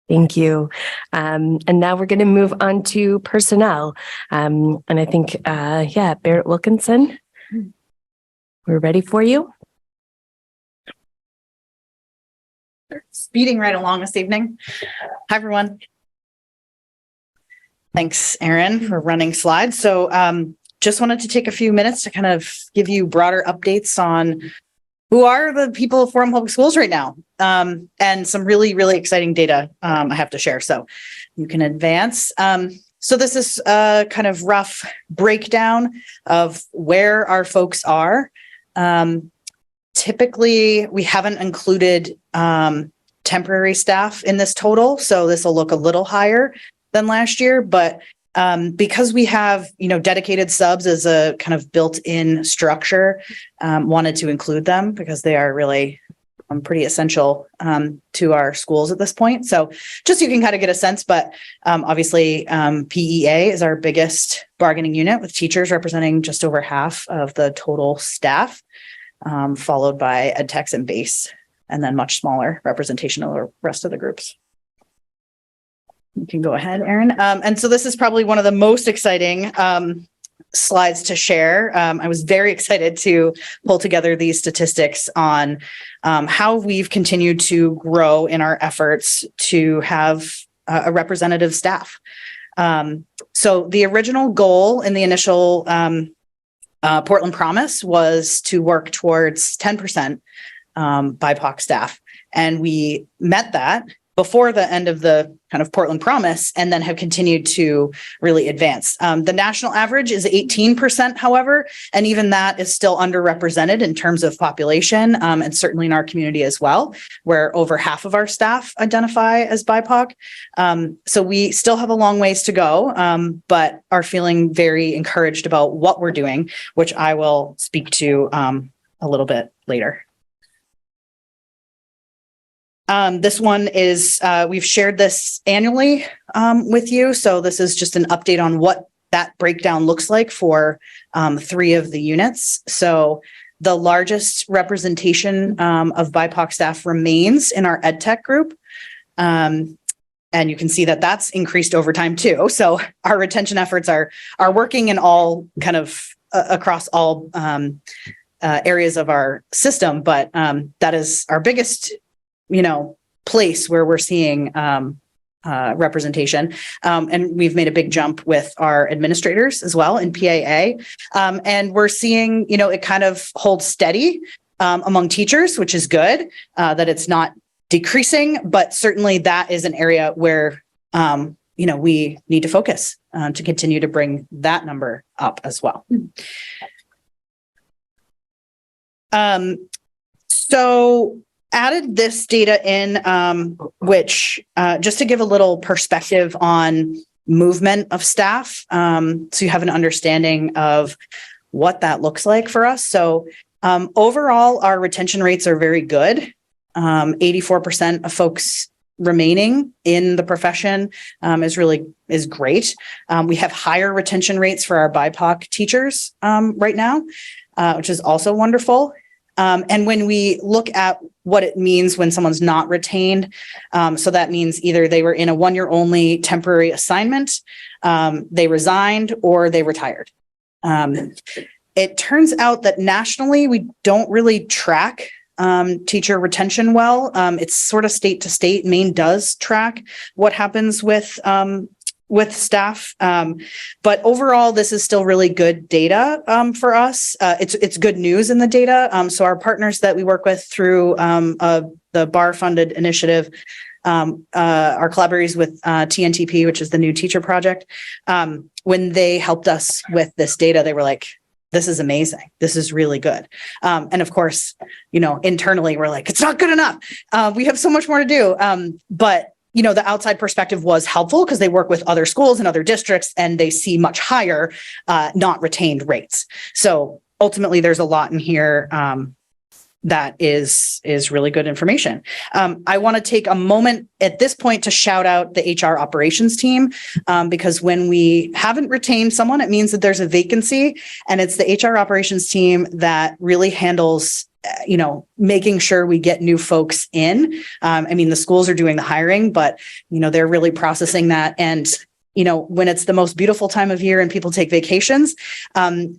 Thank you. And now we're going to move on to personnel. And I think, Barrett Wilkinson, we're ready for you. Speeding right along this evening. Hi, everyone. Thanks, Erin, for running slides. So just wanted to take a few minutes to kind of give you broader updates on who are the people of Portland Public Schools right now, and some really, really exciting data I have to share. So you can advance. So this is a kind of rough breakdown of where our folks are. Typically, we haven't included temporary staff in this total, so this will look a little higher than last year, but because we have, dedicated subs as a kind of built-in structure, wanted to include them because they are really pretty essential to our schools at this point. So just so you can kind of get a sense, but obviously PEA is our biggest bargaining unit with teachers representing just over half of the total staff, followed by ed techs and base, and then much smaller representation of the rest of the groups. You can go ahead, Erin. And so this is probably one of the most exciting slides to share. I was very excited to pull together these statistics on how we've continued to grow in our efforts to have a representative staff. So the original goal in the initial Portland Promise was to work towards 10% BIPOC staff. And we met that before the end of the kind of Portland Promise, and then have continued to really advance. The national average is 18%, however, and even that is still underrepresented in terms of population, and certainly in our community as well, where over half of our staff identify as BIPOC. So we still have a long ways to go, but are feeling very encouraged about what we're doing, which I will speak to a little bit later. This one is, we've shared this annually with you. So this is just an update on what that breakdown looks like for 3 of the units. So the largest representation of BIPOC staff remains in our ed tech group. And you can see that that's increased over time too. So our retention efforts are working in all kind of across all areas of our system, but that is our biggest place where we're seeing representation. And we've made a big jump with our administrators as well in PAA. And we're seeing, it kind of holds steady among teachers, which is good, that it's not decreasing, but certainly that is an area where, we need to focus to continue to bring that number up as well. So added this data in, which just to give a little perspective on movement of staff, so you have an understanding of what that looks like for us. So overall, our retention rates are very good. 84% of folks remaining in the profession is great. We have higher retention rates for our BIPOC teachers right now, which is also wonderful. And when we look at what it means when someone's not retained, so that means either they were in a 1-year only temporary assignment, they resigned, or they retired. It turns out that nationally, we don't really track teacher retention well. It's sort of state to state. Maine does track what happens with staff. But overall, this is still really good data for us. It's good news in the data. So our partners that we work with through the BAR funded initiative, our collaborators with TNTP, which is the New Teacher Project, when they helped us with this data, they were like, this is amazing. This is really good. And of course, internally we're like, it's not good enough. We have so much more to do. But the outside perspective was helpful because they work with other schools and other districts and they see much higher not retained rates. So ultimately there's a lot in here that is really good information. I want to take a moment at this point to shout out the HR operations team, because when we haven't retained someone, it means that there's a vacancy, and it's the HR operations team that really handles making sure we get new folks in. The schools are doing the hiring, but they're really processing that. And when it's the most beautiful time of year and people take vacations,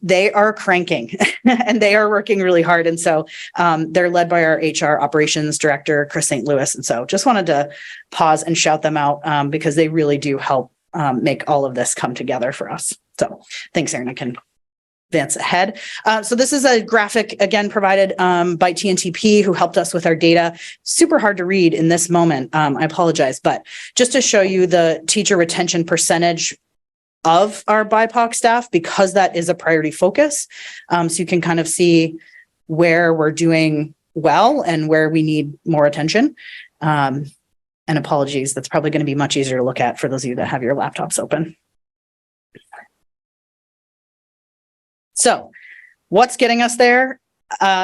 they are cranking and they are working really hard. And so they're led by our HR operations director, Chris St. Louis. And so just wanted to pause and shout them out because they really do help make all of this come together for us. So thanks, Erin. I can advance ahead. So this is a graphic, again, provided by TNTP, who helped us with our data. Super hard to read in this moment. I apologize, but just to show you the teacher retention percentage of our BIPOC staff, because that is a priority focus. So you can kind of see where we're doing well and where we need more attention. And apologies, that's probably going to be much easier to look at for those of you that have your laptops open. So what's getting us there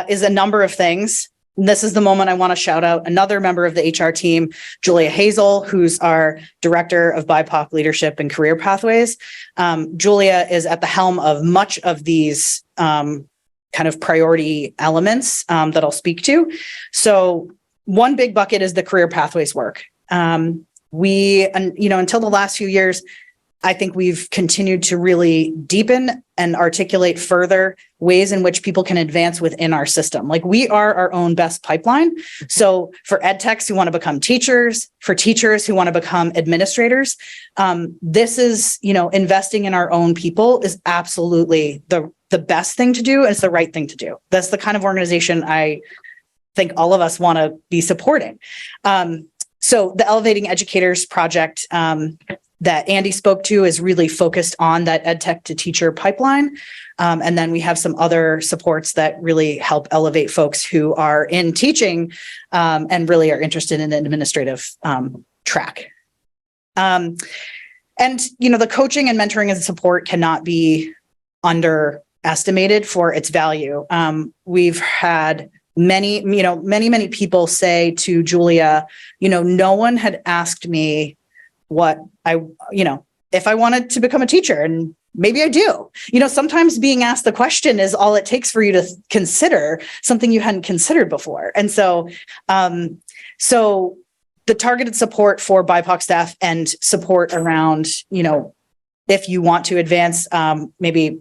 is a number of things. This is the moment I want to shout out another member of the HR team, Julia Hazel, who's our Director of BIPOC Leadership and Career Pathways. Julia is at the helm of much of these kind of priority elements that I'll speak to. So one big bucket is the career pathways work. Until the last few years, I think we've continued to really deepen and articulate further ways in which people can advance within our system. Like, we are our own best pipeline. So for ed techs who want to become teachers, for teachers who want to become administrators, this is, investing in our own people is absolutely the best thing to do. And it's the right thing to do. That's the kind of organization I think all of us want to be supporting. So the Elevating Educators project that Andy spoke to is really focused on that ed tech to teacher pipeline. And then we have some other supports that really help elevate folks who are in teaching and really are interested in the administrative track. And the coaching and mentoring and support cannot be underestimated for its value. We've had many people say to Julia, no one had asked me what if I wanted to become a teacher, and maybe I do. Sometimes being asked the question is all it takes for you to consider something you hadn't considered before. And so, the targeted support for BIPOC staff and support around, if you want to advance, maybe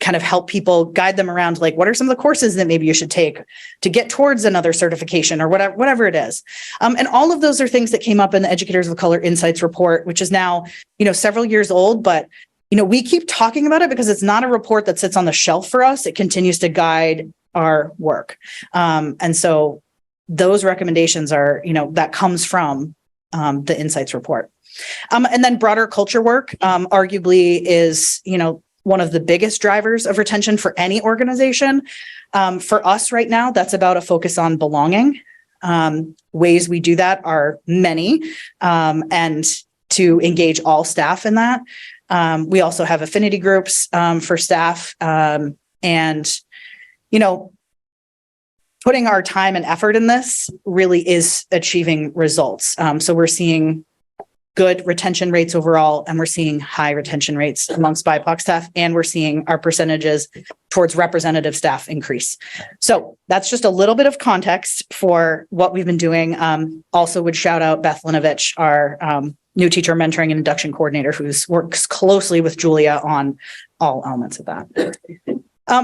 kind of help people, guide them around, like, what are some of the courses that maybe you should take to get towards another certification or whatever it is. And all of those are things that came up in the Educators of Color Insights report, which is now, several years old, but, we keep talking about it because it's not a report that sits on the shelf for us. It continues to guide our work. And so those recommendations are, that comes from the Insights report. And then broader culture work, arguably is, one of the biggest drivers of retention for any organization. For us right now, that's about a focus on belonging. Ways we do that are many, and to engage all staff in that. We also have affinity groups for staff, and, putting our time and effort in this really is achieving results. So we're seeing good retention rates overall, and we're seeing high retention rates amongst BIPOC staff, and we're seeing our percentages towards representative staff increase. So that's just a little bit of context for what we've been doing. Also would shout out Beth Linovich, our new teacher mentoring and induction coordinator, who works closely with Julia on all elements of that.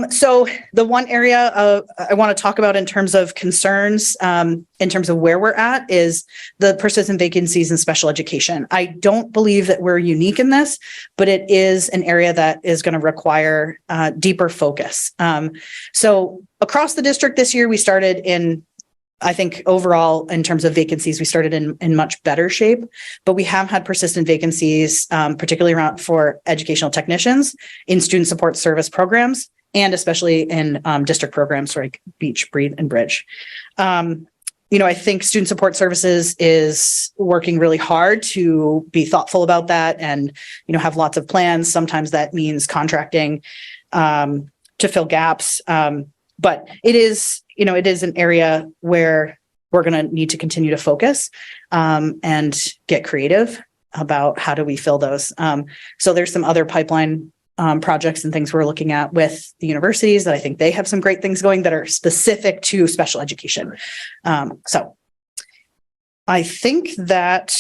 So the one area I want to talk about in terms of concerns, in terms of where we're at, is the persistent vacancies in special education. I don't believe that we're unique in this, but it is an area that is going to require deeper focus. So across the district this year, we started in, I think overall, in terms of vacancies, we started in much better shape, but we have had persistent vacancies, particularly around for educational technicians in student support service programs and especially in district programs like Beach, Breathe, and Bridge. I think Student Support Services is working really hard to be thoughtful about that and, have lots of plans. Sometimes that means contracting to fill gaps. But it is an area where we're going to need to continue to focus and get creative about how do we fill those. So there's some other pipeline projects and things we're looking at with the universities that I think they have some great things going that are specific to special education. So I think that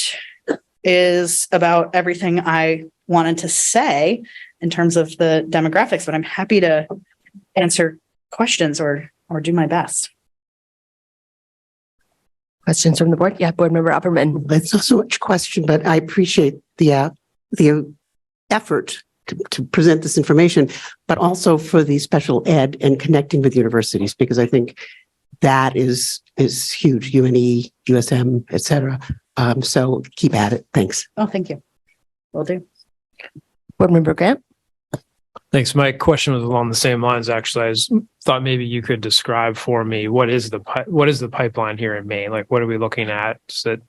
is about everything I wanted to say in terms of the demographics, but I'm happy to answer questions or do my best. Questions from the board? Yeah, Board Member Opperman. It's not so much question, but I appreciate the effort to present this information, but also for the special ed and connecting with universities, because I think that is huge. UNE, USM, et cetera. So keep at it. Thanks. Oh, thank you. Will do. Board Member Grant. Thanks. My question was along the same lines. Actually, I thought maybe you could describe for me what is the pipeline here in Maine? Like, what are we looking at? Is it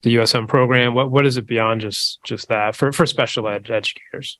the USM program? What is it beyond just that for special ed educators?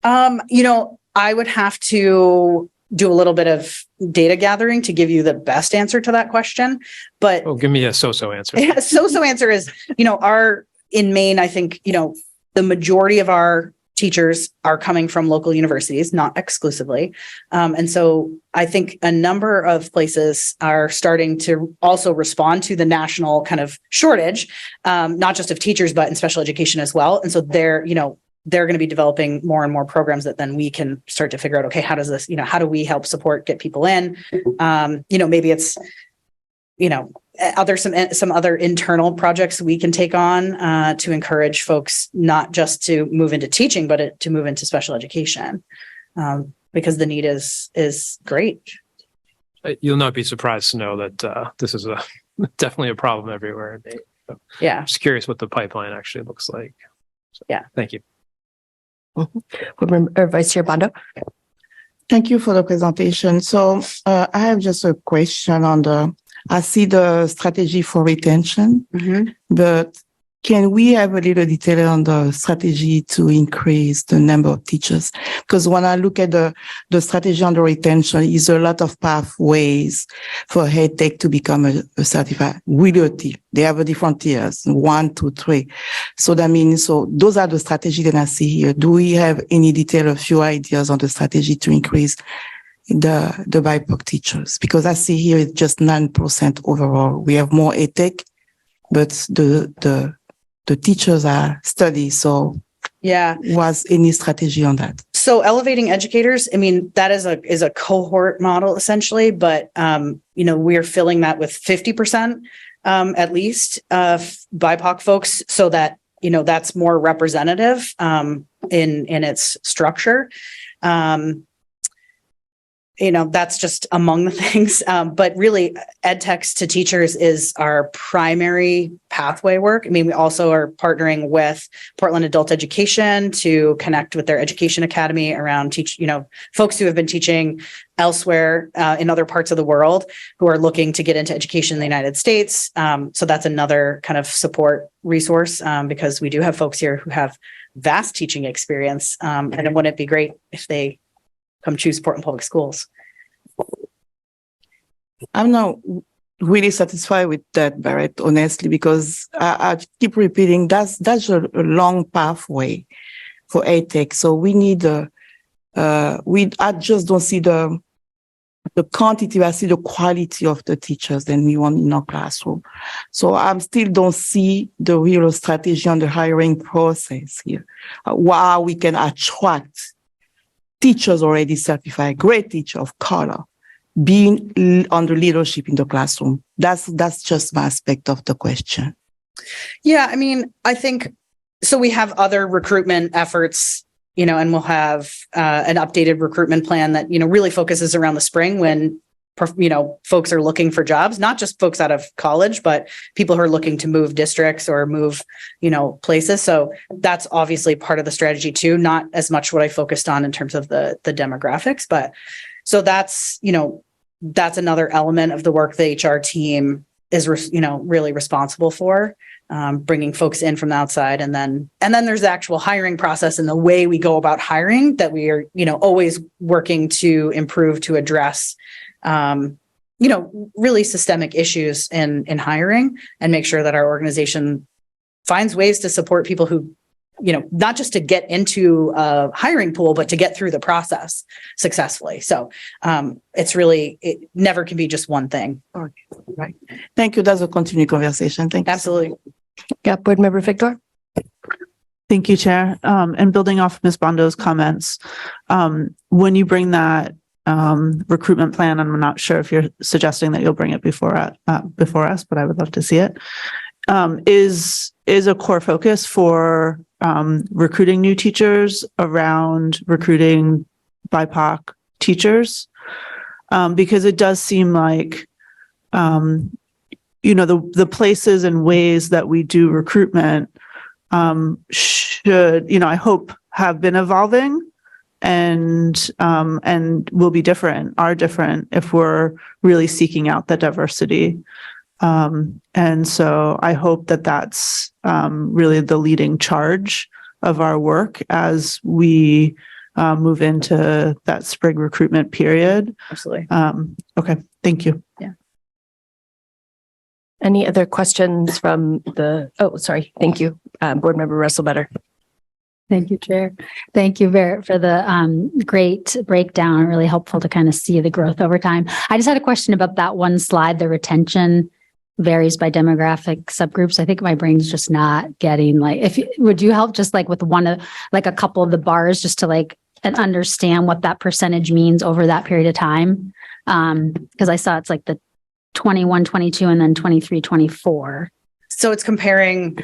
I would have to do a little bit of data gathering to give you the best answer to that question. But give me a so-so answer. Yeah, so answer is, in Maine, I think, the majority of our teachers are coming from local universities, not exclusively. And so I think a number of places are starting to also respond to the national kind of shortage, not just of teachers, but in special education as well. And so they're going to be developing more and more programs that then we can start to figure out, okay, how does this, how do we help support, get people in? Maybe it's, some other internal projects we can take on to encourage folks not just to move into teaching, but to move into special education, because the need is great. You'll not be surprised to know that this is definitely a problem everywhere. So yeah, just curious what the pipeline actually looks like. So, yeah, thank you. Vice Chair Bondo. Thank you for the presentation. So I have just a question on I see the strategy for retention, but can we have a little detail on the strategy to increase the number of teachers? Because when I look at the strategy on the retention, is a lot of pathways for head tech to become a certified realty. They have a different tiers, 1, 2, 3. So that means, those are the strategies that I see here. Do we have any detail, a few ideas on the strategy to increase the BIPOC teachers? Because I see here it's just 9% overall. We have more EdTech, but the teachers are steady. So yeah, was any strategy on that? So elevating educators, that is a cohort model essentially, but we're filling that with 50% at least of BIPOC folks, so that that's more representative in its structure. That's just among the things. But really, ed techs to teachers is our primary pathway work. We also are partnering with Portland Adult Education to connect with their education academy around folks who have been teaching elsewhere in other parts of the world who are looking to get into education in the United States. So that's another kind of support resource because we do have folks here who have vast teaching experience. And it wouldn't be great if they come choose Portland Public Schools. I'm not really satisfied with that, Barrett, honestly, because I keep repeating that's a long pathway for EdTech. So we need I just don't see the quantity, I see the quality of the teachers that we want in our classroom. So I still don't see the real strategy on the hiring process here. How we can attract teachers already certified, great teacher of color, being under leadership in the classroom. That's just my aspect of the question. Yeah, I think, so we have other recruitment efforts, and we'll have an updated recruitment plan that, really focuses around the spring when folks are looking for jobs, not just folks out of college, but people who are looking to move districts or move, places. So that's obviously part of the strategy too, not as much what I focused on in terms of the demographics, but so that's another element of the work the HR team is, really responsible for, bringing folks in from the outside. And then there's the actual hiring process and the way we go about hiring that we are, always working to improve, to address, really systemic issues in hiring and make sure that our organization finds ways to support people who, not just to get into a hiring pool, but to get through the process successfully. So it never can be just one thing. Right. Thank you. That's a continued conversation. Thank you. Absolutely. Yeah, Board Member Victor. Thank you, Chair. And building off Ms. Bondo's comments, when you bring that recruitment plan, I'm not sure if you're suggesting that you'll bring it before us, but I would love to see it. Is a core focus for recruiting new teachers around recruiting BIPOC teachers, because it does seem like the places and ways that we do recruitment should, I hope, have been evolving and will be different, are different if we're really seeking out the diversity. And so I hope that that's really the leading charge of our work as we move into that spring recruitment period. Absolutely. Okay, thank you. Yeah. Any other questions from sorry. Thank you. Board Member Russell Better. Thank you, Chair. Thank you, Barrett, for the great breakdown. Really helpful to kind of see the growth over time. I just had a question about that one slide, the retention varies by demographic subgroups. I think my brain's just not getting would you help just with a couple of the bars just to and understand what that percentage means over that period of time? Because I saw it's the 21, 22, and then 23, 24. So it's comparing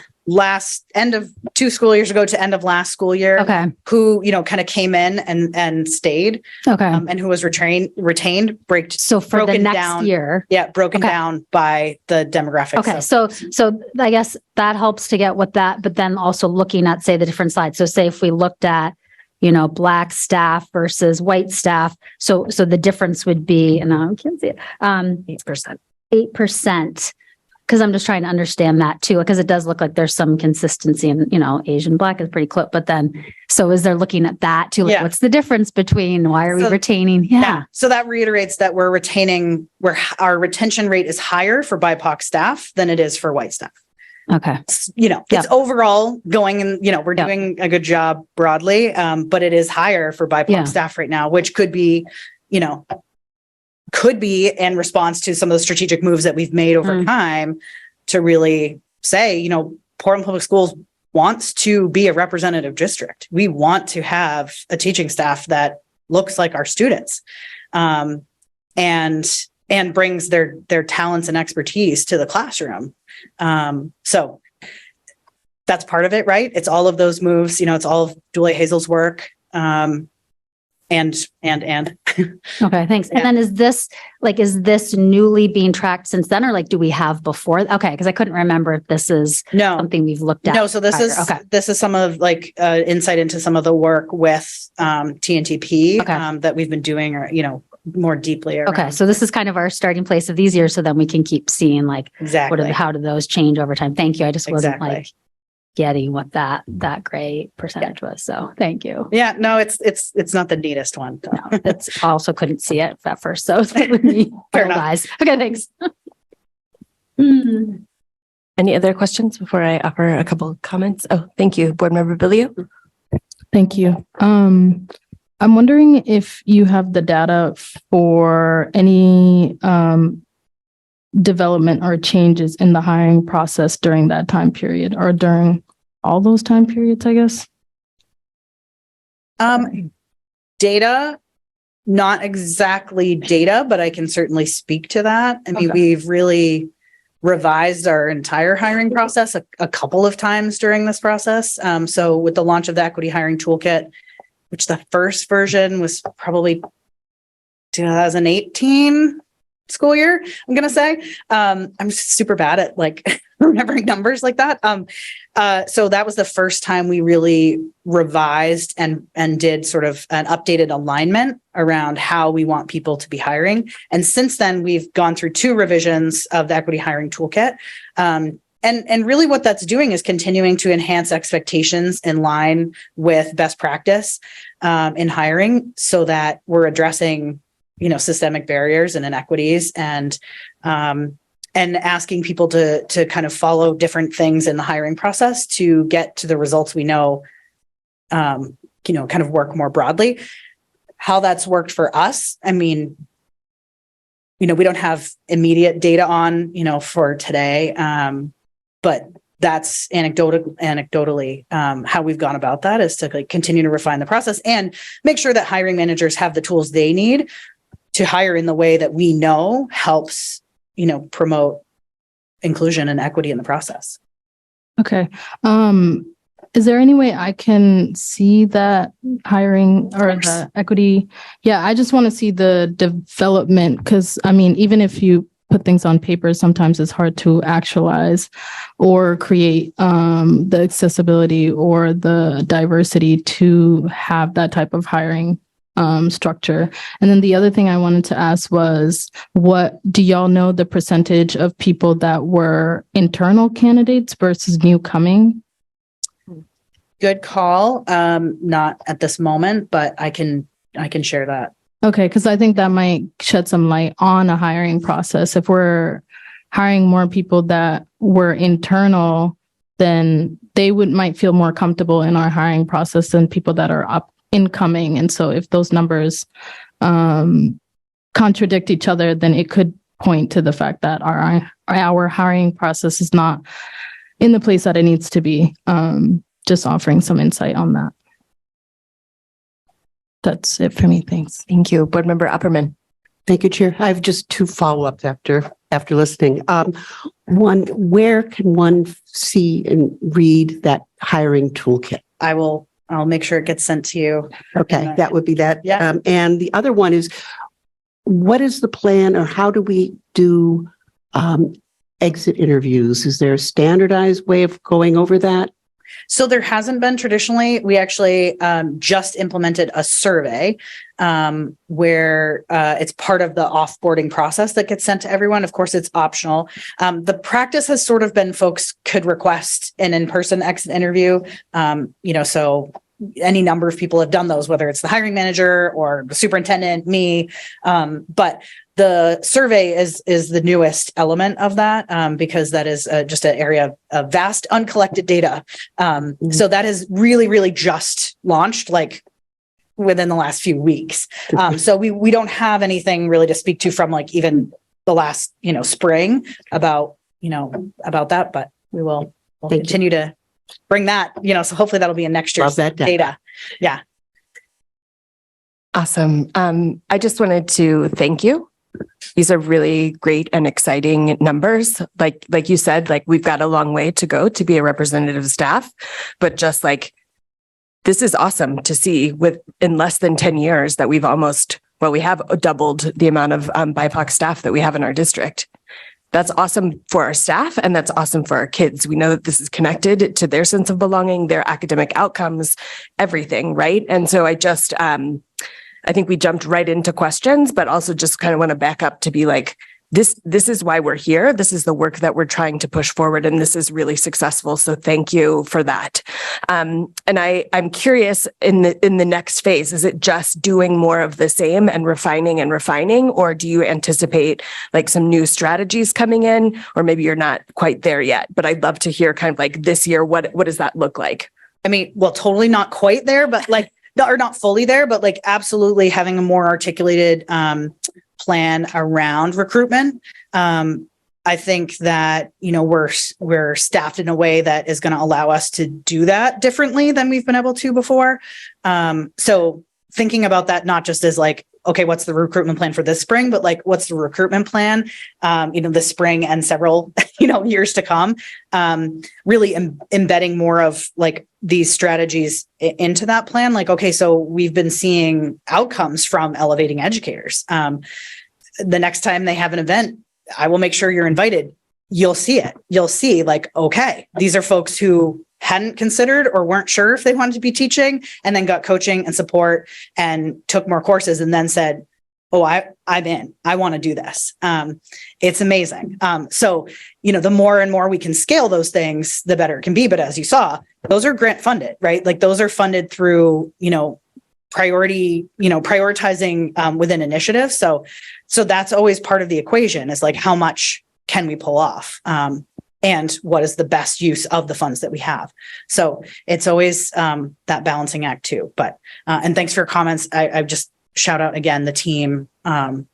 end of 2 school years ago to end of last school year. Okay. Who, kind of came in and stayed. Okay. And who was retained, So for the next year. Yeah. Broken down by the demographics. Okay. So I guess that helps to get what that, but then also looking at, say, the different slides. So say if we looked at, Black staff versus white staff. So the difference would be, and I can't see it, 8%. 8%. Because I'm just trying to understand that too, because it does look like there's some consistency and, Asian Black is pretty close, but then, so is there looking at that too? What's the difference between why are we retaining? Yeah. So that reiterates that we're retaining, where our retention rate is higher for BIPOC staff than it is for white staff. Okay. It's overall going and, we're doing a good job broadly, but it is higher for BIPOC staff right now, which could be, in response to some of the strategic moves that we've made over time to really say, Portland Public Schools wants to be a representative district. We want to have a teaching staff that looks like our students, and brings their talents and expertise to the classroom. So that's part of it, right? It's all of those moves, it's all of Julia Hazel's work. And. Okay, thanks. And then is this newly being tracked since then, or do we have before? Okay, because I couldn't remember if this is something we've looked at. No, so this is some of insight into some of the work with TNTP that we've been doing, or more deeply around. Okay, so this is kind of our starting place of these years, so then we can keep seeing exactly how do those change over time. Thank you. I just wasn't getting what that gray percentage was. So thank you. Yeah, no, it's not the neatest one. No, it's also couldn't see it at first. So fair enough. Okay, thanks. Any other questions before I offer a couple of comments? Oh, thank you. Board Member Bilio. Thank you. I'm wondering if you have the data for any development or changes in the hiring process during that time period, or during all those time periods, I guess. Data, not exactly data, but I can certainly speak to that. I mean, we've really revised our entire hiring process a couple of times during this process. So with the launch of the Equity Hiring Toolkit, which the first version was probably 2018, school year, I'm going to say. I'm super bad at like remembering numbers like that. So that was the first time we really revised and did sort of an updated alignment around how we want people to be hiring. And since then, we've gone through 2 revisions of the equity hiring toolkit. And really what that's doing is continuing to enhance expectations in line with best practice in hiring so that we're addressing, systemic barriers and inequities and asking people to kind of follow different things in the hiring process to get to the results we know, kind of work more broadly. How that's worked for us, I mean, we don't have immediate data on, for today, but that's anecdotally how we've gone about that is to continue to refine the process and make sure that hiring managers have the tools they need to hire in the way that we know helps, promote inclusion and equity in the process. Okay. Is there any way I can see that hiring or the equity? Yeah, I just want to see the development because, I mean, even if you put things on paper, sometimes it's hard to actualize or create the accessibility or the diversity to have that type of hiring structure. And then the other thing I wanted to ask was, what do y'all know the percentage of people that were internal candidates versus new coming? Good call. Not at this moment, but I can share that. Okay, because I think that might shed some light on a hiring process. If we're hiring more people that were internal, then they might feel more comfortable in our hiring process than people that are incoming. And so if those numbers contradict each other, then it could point to the fact that our hiring process is not in the place that it needs to be. Just offering some insight on that. That's it for me. Thanks. Thank you. Board Member Upperman. Thank you, Chair. I have just 2 follow-ups after listening. One, where can one see and read that hiring toolkit? I'll make sure it gets sent to you. Okay, that would be that. Yeah. And the other one is, what is the plan or how do we do exit interviews? Is there a standardized way of going over that? So there hasn't been traditionally. We actually just implemented a survey where it's part of the offboarding process that gets sent to everyone. Of course, it's optional. The practice has sort of been folks could request an in-person exit interview. So any number of people have done those, whether it's the hiring manager or the superintendent, me. But the survey is the newest element of that because that is just an area of vast uncollected data. So that is really, really just launched like within the last few weeks. So we don't have anything really to speak to from like even the last, spring about that, but we'll continue to bring that, so hopefully that'll be in next year's data. Yeah. Awesome. I just wanted to thank you. These are really great and exciting numbers. Like you said, like we've got a long way to go to be a representative staff, but just like, this is awesome to see in less than 10 years that we have doubled the amount of BIPOC staff that we have in our district. That's awesome for our staff and that's awesome for our kids. We know that this is connected to their sense of belonging, their academic outcomes, everything, right? And so I think we jumped right into questions, but also just kind of want to back up to be like, this is why we're here. This is the work that we're trying to push forward, and this is really successful. So thank you for that. And I'm curious in the next phase, is it just doing more of the same and refining, or do you anticipate like some new strategies coming in, or maybe you're not quite there yet? But I'd love to hear kind of like this year, what does that look like? I mean, well, totally not quite there, but like, or not fully there, but like absolutely having a more articulated plan around recruitment. I think that, we're staffed in a way that is going to allow us to do that differently than we've been able to before. So thinking about that, not just as like, okay, what's the recruitment plan for this spring, but like, what's the recruitment plan, this spring and several, years to come, really embedding more of like these strategies into that plan. Like, okay, so we've been seeing outcomes from elevating educators. the next time they have an event, I will make sure you're invited. You'll see it. You'll see like, okay, these are folks who hadn't considered or weren't sure if they wanted to be teaching and then got coaching and support and took more courses and then said, oh, I'm in, I want to do this. It's amazing. So, the more and more we can scale those things, the better it can be. But as you saw, those are grant funded, right? Like those are funded through, prioritizing within initiatives. So that's always part of the equation is like, how much can we pull off? And what is the best use of the funds that we have? So it's always that balancing act too. But, and thanks for your comments. I just shout out again, the team in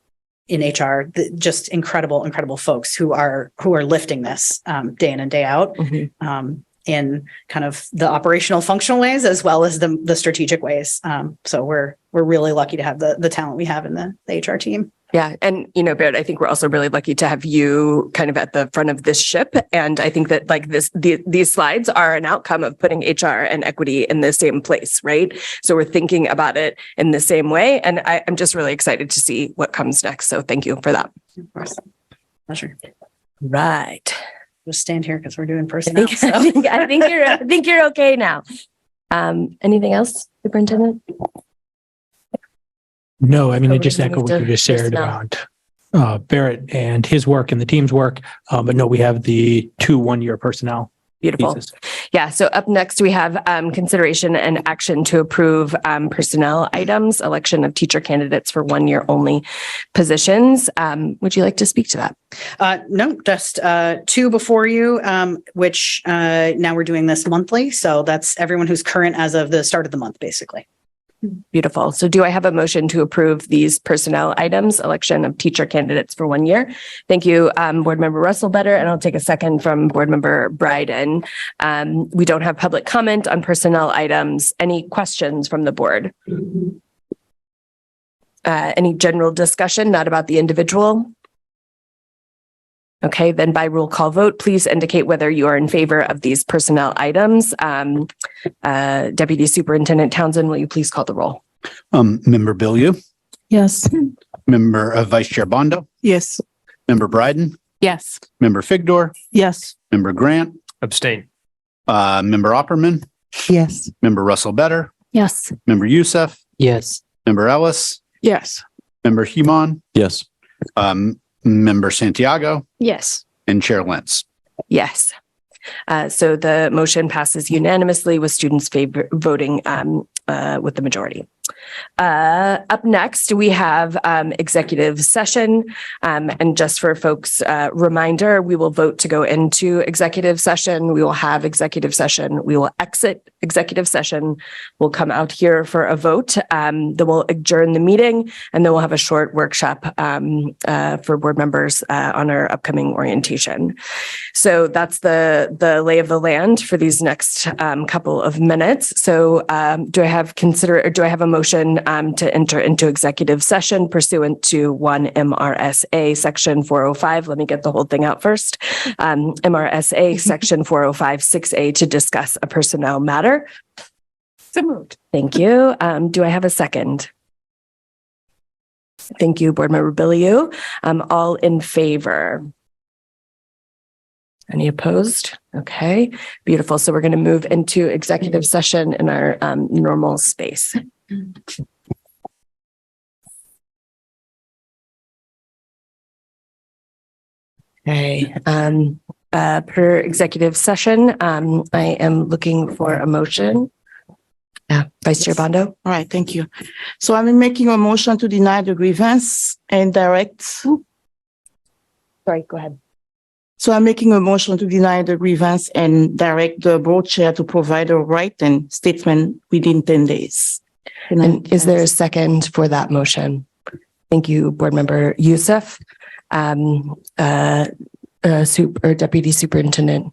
HR, just incredible folks who are lifting this day in and day out. In kind of the operational functional ways, as well as the strategic ways. So we're really lucky to have the talent we have in the HR team. Yeah. And, Barrett, I think we're also really lucky to have you kind of at the front of this ship. And I think that like these slides are an outcome of putting HR and equity in the same place, right? So we're thinking about it in the same way. And I'm just really excited to see what comes next. So thank you for that. Of course. Pleasure. Right. Just stand here because we're doing personnel. I think you're okay now. Anything else, Superintendent? No, I mean, I We're just gonna echo move what to you just shared personnel. about Barrett and his work and the team's work. But no, we have the 2 1-year personnel. Beautiful. pieces. Yeah. So up next, we have consideration and action to approve personnel items, election of teacher candidates for 1-year only positions. Would you like to speak to that? No, just 2 before you, which now we're doing this monthly. So that's everyone who's current as of the start of the month, basically. Beautiful. So do I have a motion to approve these personnel items, election of teacher candidates for 1 year? Thank you, Board Member Russell-Better, and I'll take a second from Board Member Bryden. We don't have public comment on personnel items. Any questions from the board? Any general discussion, not about the individual? Okay, then by roll call vote, please indicate whether you are in favor of these personnel items. Deputy Superintendent Townsend, will you please call the roll? Member Billieu, Yes. Vice Chair Bondo, Yes. Member Bryden, Yes. Member Figdor, Yes. Member Grant, Abstain. Member Opperman, Yes. Member Russell-Better, Yes. Member Youssef, Yes. Member Ellis, Yes. Member Human, Yes. Member Santiago, Yes. and Chair Lentz. Yes. So the motion passes unanimously with students voting with the majority. Up next, we have executive session. And just for folks' reminder, we will vote to go into executive session. We will have executive session. We will exit executive session. We'll come out here for a vote. Then we'll adjourn the meeting, and then we'll have a short workshop for board members on our upcoming orientation. So that's the lay of the land for these next couple of minutes. So do I have a motion to enter into executive session pursuant to 1 MRSA section 405? Let me get the whole thing out first. MRSA section 405 6A to discuss a personnel matter. So moved. Thank you. Do I have a second? Thank you, Board Member Billieu. All in favor? Any opposed? Okay, beautiful. So we're going to move into executive session in our normal space. Okay, per executive session, I am looking for a motion. Vice Chair Bondo. All right, thank you. So I'm making a motion to deny the grievance and direct. Sorry, go ahead. So I'm making a motion to deny the grievance and direct the board chair to provide a written statement within 10 days. And is there a second for that motion? Thank you, Board Member Youssef. Deputy Superintendent.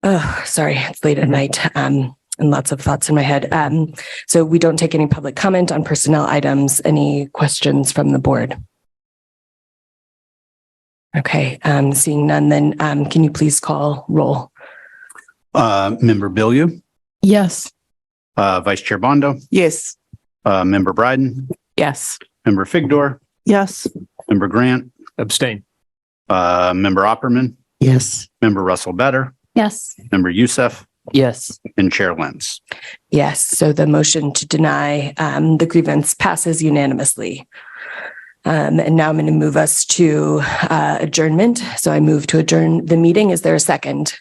Oh, sorry, it's late at night. And lots of thoughts in my head. So we don't take any public comment on personnel items. Any questions from the board? Okay, seeing none, then can you please call roll? Member Billieu, Yes. Vice Chair Bondo, Yes. Member Bryden, Yes. Member Figdor, Yes. Member Grant, Abstain. Member Opperman, Yes. Member Russell Better, Yes. Member Youssef, Yes. and Chair Lenz. Yes, so the motion to deny the grievance passes unanimously. And now I'm going to move us to adjournment. So I move to adjourn the meeting. Is there a second?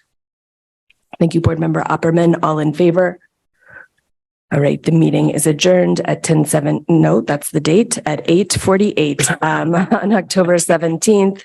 Thank you, Board Member Opperman. All in favor? All right, the meeting is adjourned at 10:07. No, that's the date, at 8:48 on October 17th.